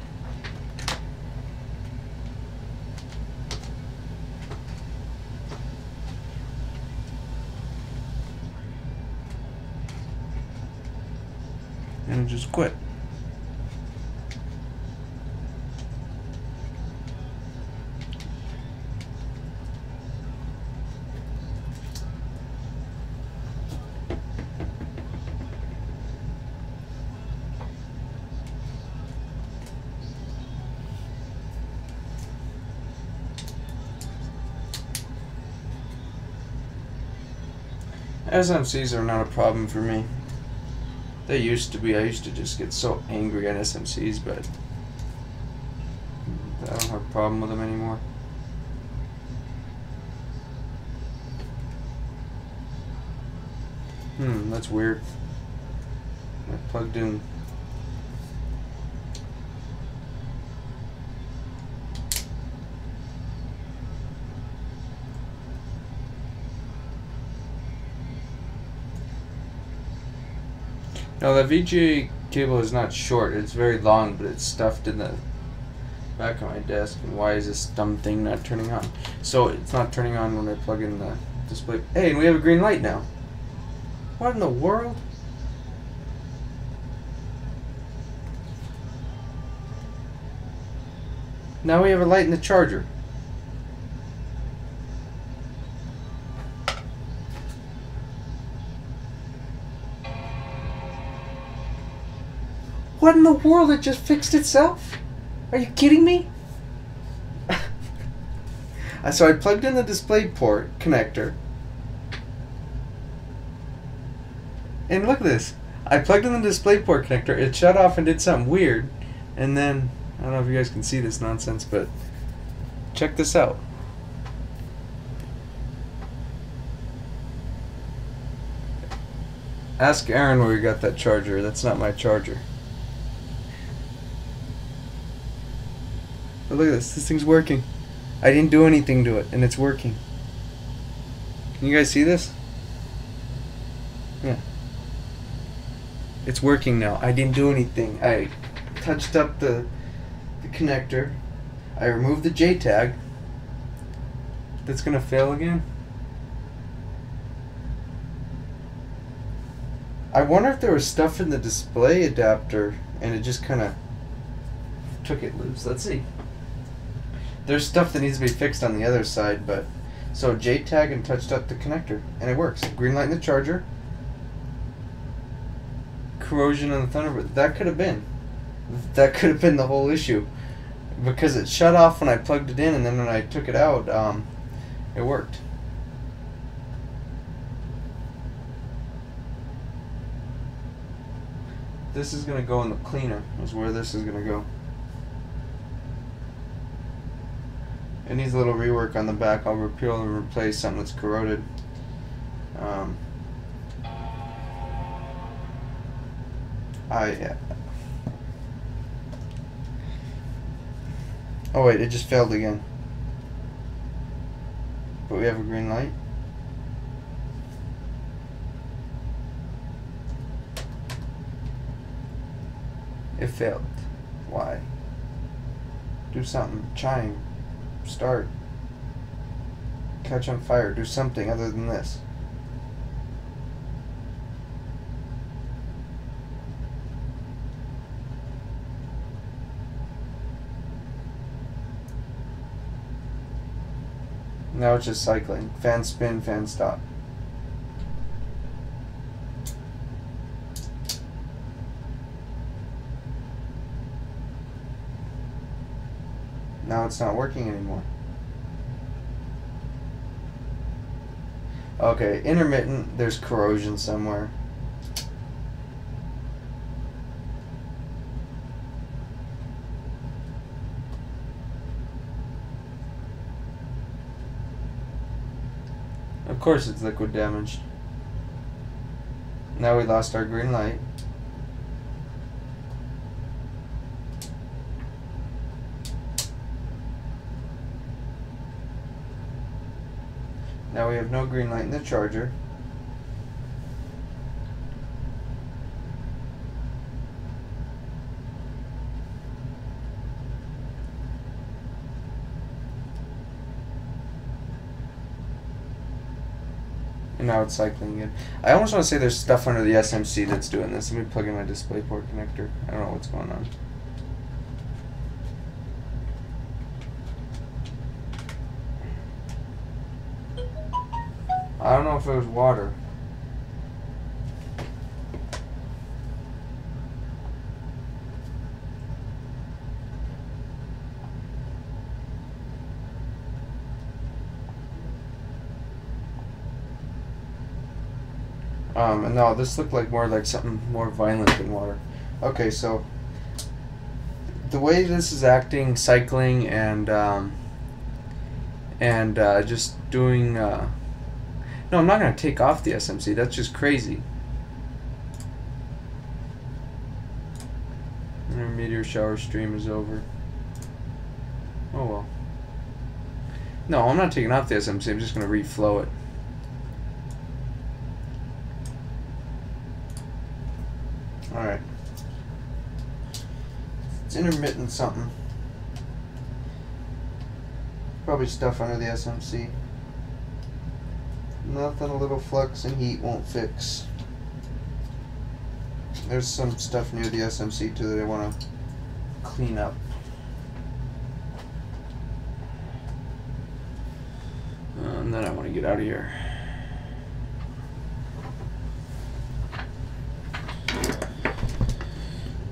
And it just quit. SMCs are not a problem for me. They used to be. I used to just get so angry at SMCs, but I don't have a problem with them anymore. That's weird. I plugged in. Now the VGA cable is not short, it's very long, but it's stuffed in the back of my desk. And why is this dumb thing not turning on? So it's not turning on when I plug in the display. Hey, and we have a green light now. What in the world? Now we have a light in the charger. What in the world? It just fixed itself? Are you kidding me? So I plugged in the display port connector. And look at this. I plugged in the display port connector. It shut off and did something weird. And then, I don't know if you guys can see this nonsense, but check this out. Ask Aaron where he got that charger. That's not my charger. But look at this. This thing's working. I didn't do anything to it, and it's working. Can you guys see this? Yeah. It's working now. I didn't do anything. I touched up the connector. I removed the J-tag. That's gonna fail again. I wonder if there was stuff in the display adapter and it just kind of took it loose. Let's see. There's stuff that needs to be fixed on the other side, but so J-tag and touched up the connector and it works. Green light in the charger. Corrosion on the Thunderbird. That could have been the whole issue, because it shut off when I plugged it in, and then when I took it out, it worked. This is gonna go in the cleaner. Is where this is gonna go. It needs a little rework on the back. I'll repeal and replace something that's corroded. Oh wait, it just failed again. But we have a green light. It failed. Why? Do something. Chime. Start. Catch on fire. Do something other than this. Now it's just cycling. Fan spin, fan stop. Now it's not working anymore. Okay, intermittent, there's corrosion somewhere. Of course it's liquid damaged. Now we lost our green light. Now we have no green light in the charger. And now it's cycling again. I almost want to say there's stuff under the SMC that's doing this. Let me plug in my DisplayPort connector. I don't know what's going on. I don't know if it was water. And no, this looked like more like something more violent than water. Okay, so the way this is acting, cycling, and just doing. No, I'm not gonna take off the SMC. That's just crazy. Our meteor shower stream is over. Oh well. No, I'm not taking off the SMC. I'm just gonna reflow it. Alright. It's intermittent something. Probably stuff under the SMC. Nothing a little flux and heat won't fix. There's some stuff near the SMC too that I want to clean up. And then I want to get out of here.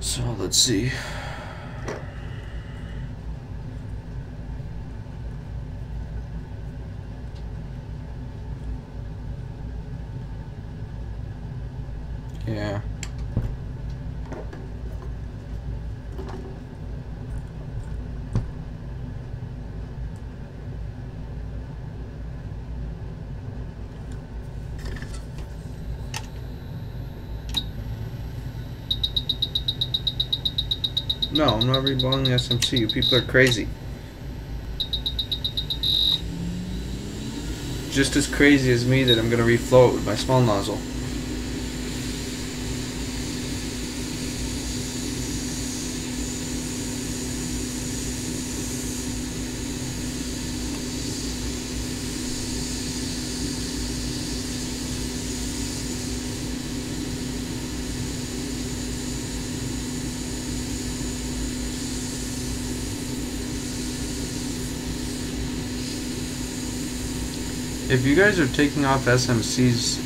So let's see. Yeah. No, I'm not reblowing the SMC. You people are crazy. Just as crazy as me that I'm going to reflow it with my small nozzle. If you guys are taking off SMCs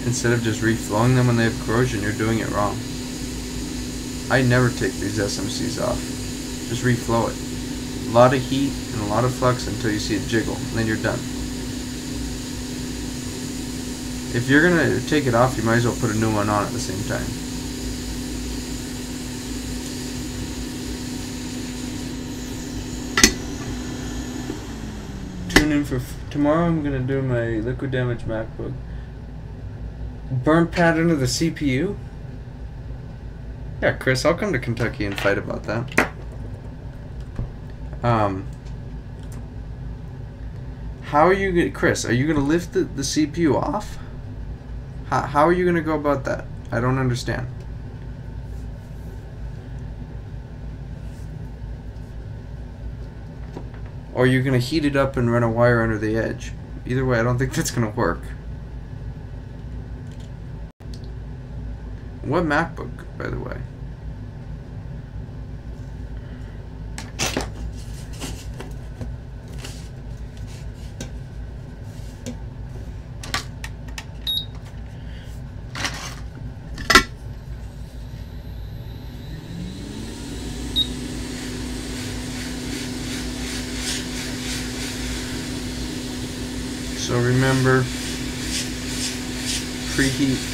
instead of just reflowing them when they have corrosion, you're doing it wrong. I never take these SMCs off. Just reflow it. A lot of heat and a lot of flux until you see it jiggle, and then you're done. If you're going to take it off, you might as well put a new one on at the same time. In for tomorrow. I'm gonna do my liquid damage MacBook. Burnt pattern of the CPU? Yeah, Chris, I'll come to Kentucky and fight about that. How are you gonna, Chris, are you gonna lift the CPU off? How are you gonna go about that? I don't understand. Or you're going to heat it up and run a wire under the edge. Either way, I don't think that's going to work. What MacBook, by the way? So remember, preheat.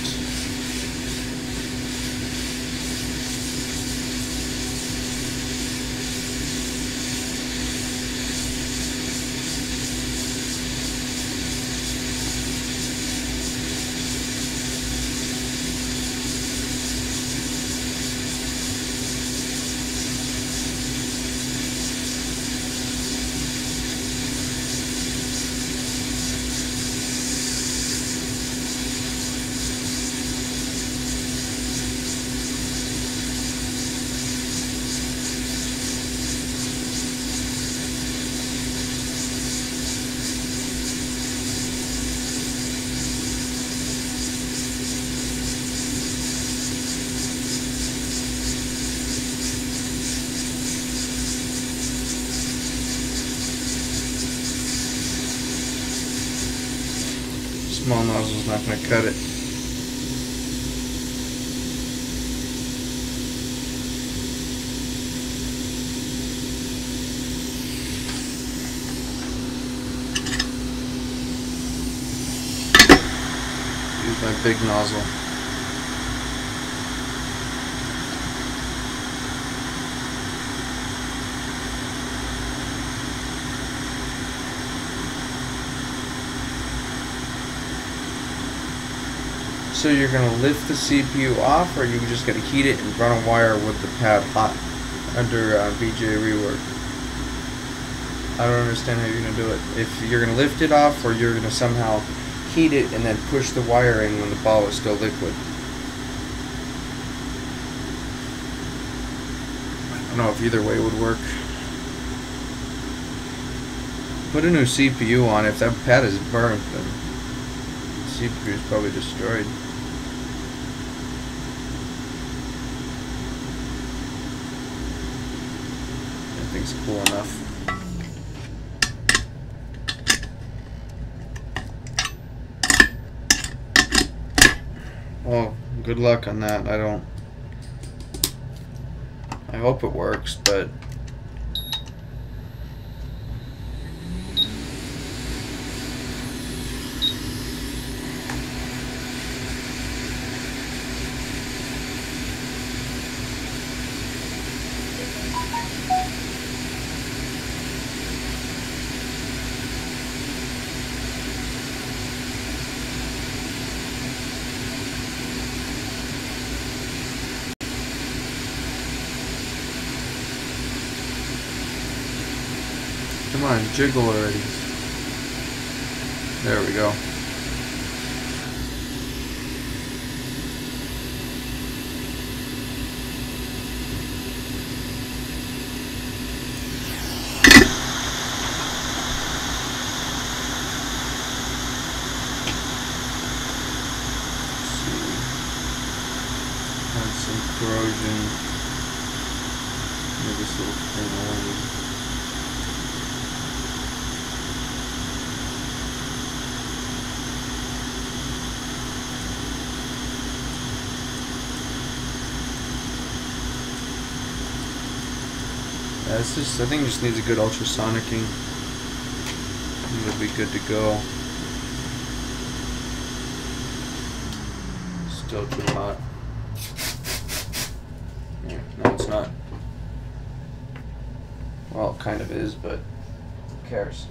Small nozzle's not going to cut it. Use my big nozzle. So you're going to lift the CPU off, or you just got to heat it and run a wire with the pad hot under VGA rework. I don't understand how you're going to do it. If you're going to lift it off, or you're going to somehow heat it and then push the wire in when the ball is still liquid. I don't know if either way would work. Put a new CPU on. If that pad is burnt, then the CPU is probably destroyed. That thing's cool enough. Well, good luck on that. I hope it works, but come on, jiggle already. There we go. Had some corrosion near this little thing. It's just, I think it just needs a good ultrasonicing. It'll be good to go. Still too hot. Yeah, no, it's not. Well, it kind of is, but who cares?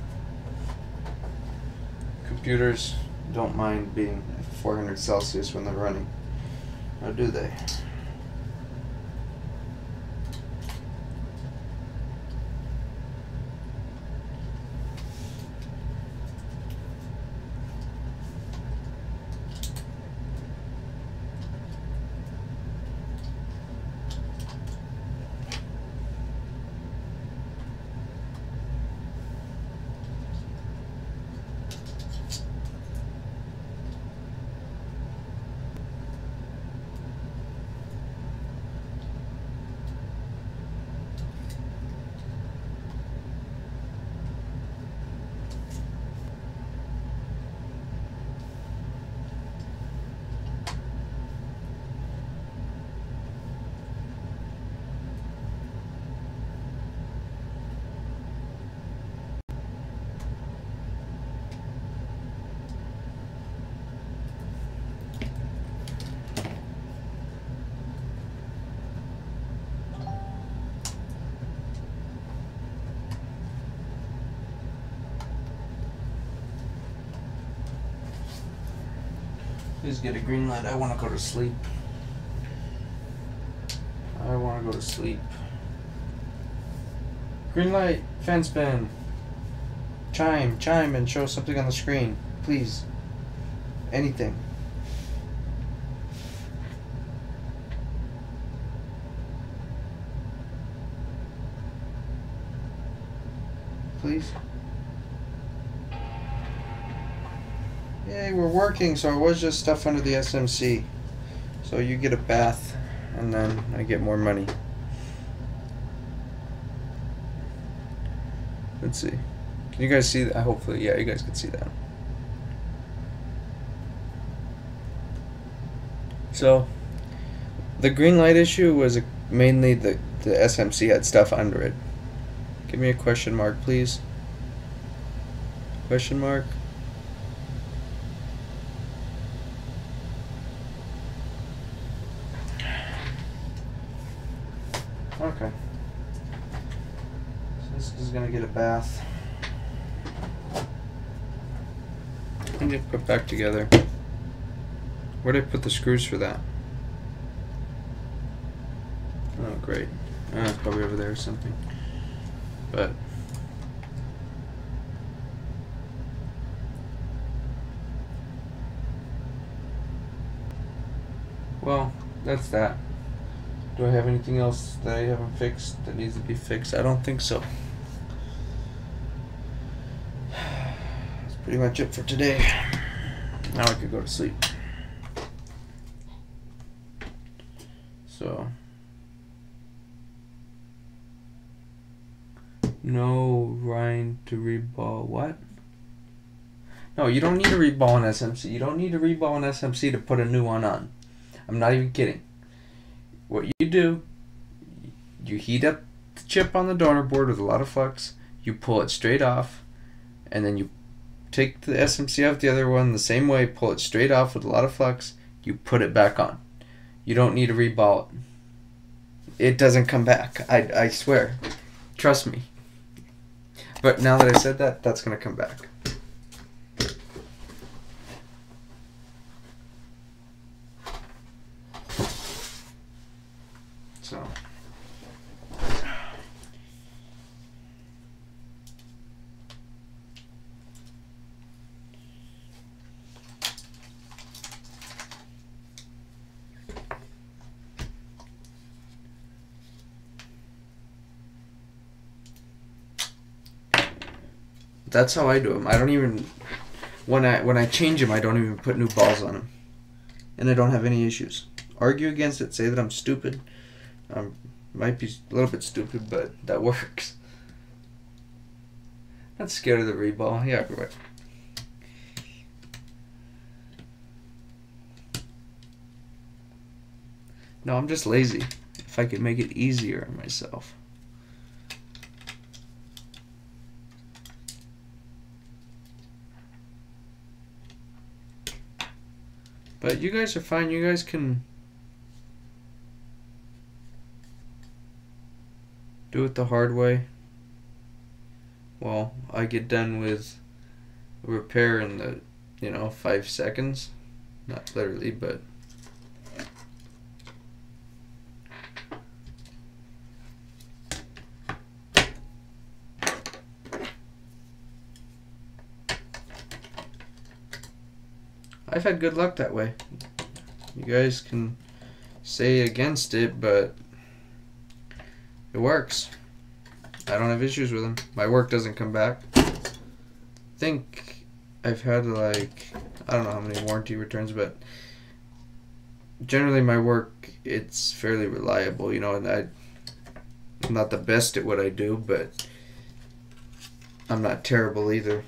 Computers don't mind being at 400 Celsius when they're running. Or do they? Please get a green light. I want to go to sleep. I want to go to sleep. Green light, fan spin. Chime, and show something on the screen. Please. Anything. Please. Yay, we're working, so it was just stuff under the SMC. So you get a bath, and then I get more money. Let's see. Can you guys see that? Hopefully, yeah, you guys can see that. So, the green light issue was mainly the SMC had stuff under it. Give me a question mark, please. Question mark. Okay. So this is gonna get a bath. I need to put back together. Where did I put the screws for that? Oh, great. It's probably over there or something. But well, that's that. Do I have anything else that I haven't fixed that needs to be fixed? I don't think so. That's pretty much it for today. Now I could go to sleep. So, no rind to reball. What? No, you don't need to reball an SMC. You don't need to reball an SMC to put a new one on. I'm not even kidding. What you do, you heat up the chip on the donor board with a lot of flux, you pull it straight off, and then you take the SMC off the other one the same way, pull it straight off with a lot of flux, you put it back on. You don't need to reball it. It doesn't come back. I swear. Trust me. But now that I said that, that's going to come back. So. That's how I do them. I don't even when I change them, I don't even put new balls on them, and I don't have any issues. Argue against it, say that I'm stupid. Might be a little bit stupid, but that works. Not scared of the reball. Yeah, right. No, I'm just lazy. If I could make it easier on myself. But you guys are fine. You guys can do it the hard way. Well, I get done with repair in the, 5 seconds. Not literally, but I've had good luck that way. You guys can say against it, but it works. I don't have issues with them. My work doesn't come back. I think I've had I don't know how many warranty returns, but generally my work, it's fairly reliable, and I'm not the best at what I do, but I'm not terrible either.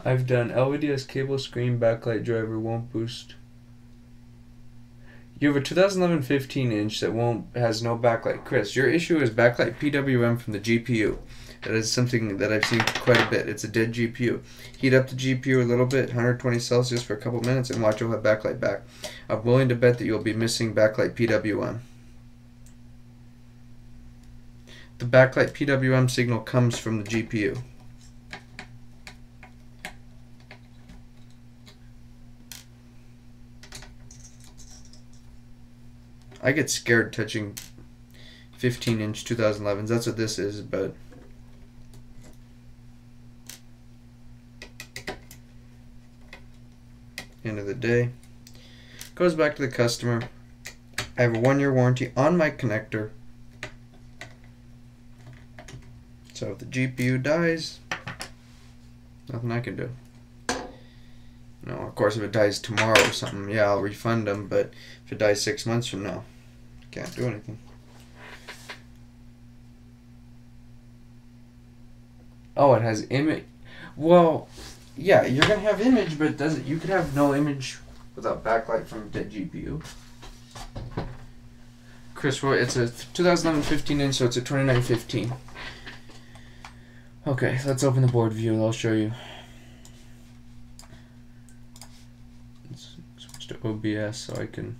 I've done LVDS cable screen backlight driver won't boost. You have a 2011 15-inch that has no backlight. Chris, your issue is backlight PWM from the GPU. That is something that I've seen quite a bit. It's a dead GPU. Heat up the GPU a little bit, 120 Celsius for a couple minutes, and watch you'll have backlight back. I'm willing to bet that you'll be missing backlight PWM. The backlight PWM signal comes from the GPU. I get scared touching 15-inch 2011s. That's what this is, but end of the day, goes back to the customer. I have a 1-year warranty on my connector, so if the GPU dies, nothing I can do. No, of course, if it dies tomorrow or something, yeah, I'll refund them, but if it dies 6 months from now, can't do anything. Oh, it has image. Well, yeah, you're gonna have image, but you could have no image without backlight from a dead GPU. Chris, it's a 2011 15-inch, so it's a 2915. Okay, let's open the board view. I'll show you. Let's switch to OBS so I can.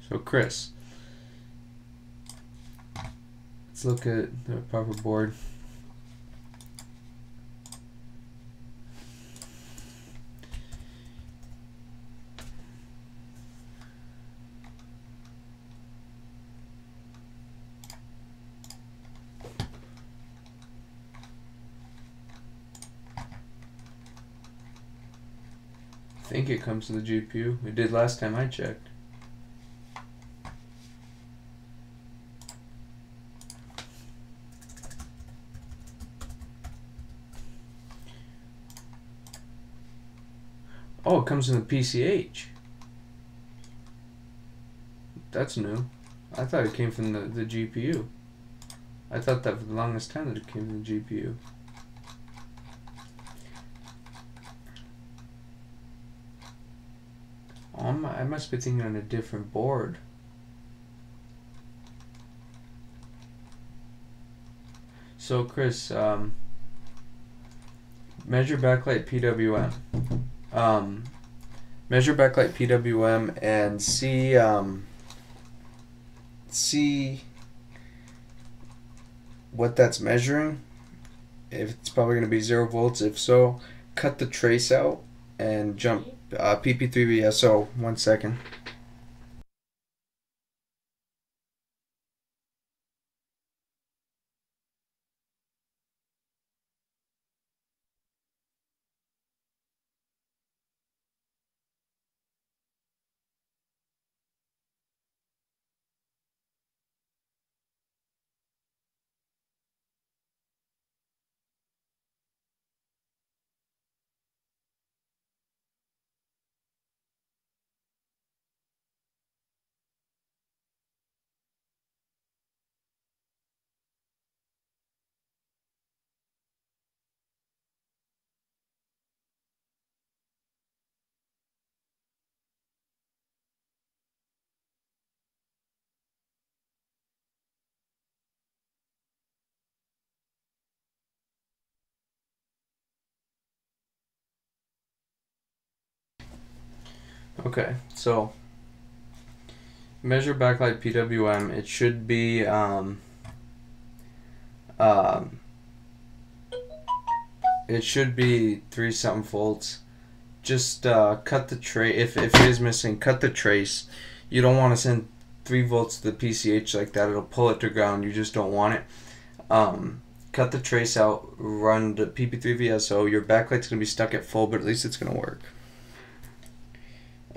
So Chris, let's look at the proper board. I think it comes to the GPU. It did last time I checked. Oh, it comes in the PCH. That's new. I thought it came from the GPU. I thought that for the longest time that it came from the GPU. Oh, I must be thinking on a different board. So Chris, measure backlight PWM. Measure backlight PWM and see what that's measuring. If it's probably going to be 0 volts. If so, cut the trace out and jump PP3VSO. 1 second. Okay, so measure backlight PWM. It should be it should be 3 something volts. Just cut the trace. If it is missing, cut the trace. You don't want to send 3 volts to the PCH like that. It'll pull it to ground. You just don't want it. Cut the trace out. Run the PP3VSO. Your backlight's gonna be stuck at full, but at least it's gonna work.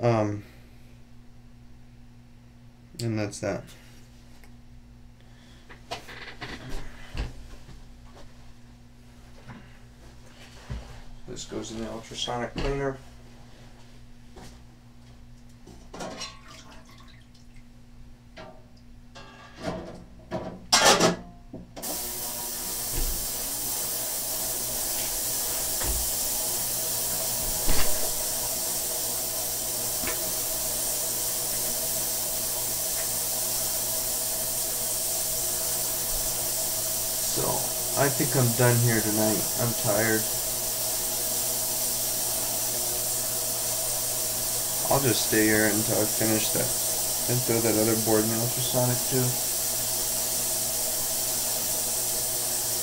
And that's that. This goes in the ultrasonic cleaner. I think I'm done here tonight. I'm tired. I'll just stay here until I finish that and throw that other board in the ultrasonic too.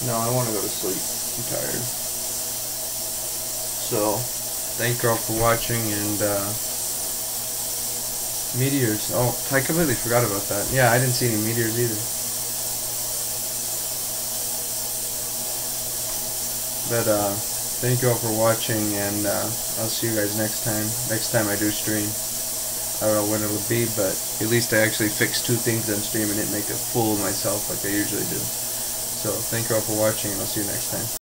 No, I want to go to sleep. I'm tired. So, thank you all for watching, and meteors. Oh, I completely forgot about that. Yeah, I didn't see any meteors either. But thank you all for watching, and I'll see you guys next time. Next time I do stream. I don't know when it'll be, but at least I actually fixed 2 things on stream and didn't make a fool of myself like I usually do. So thank you all for watching, and I'll see you next time.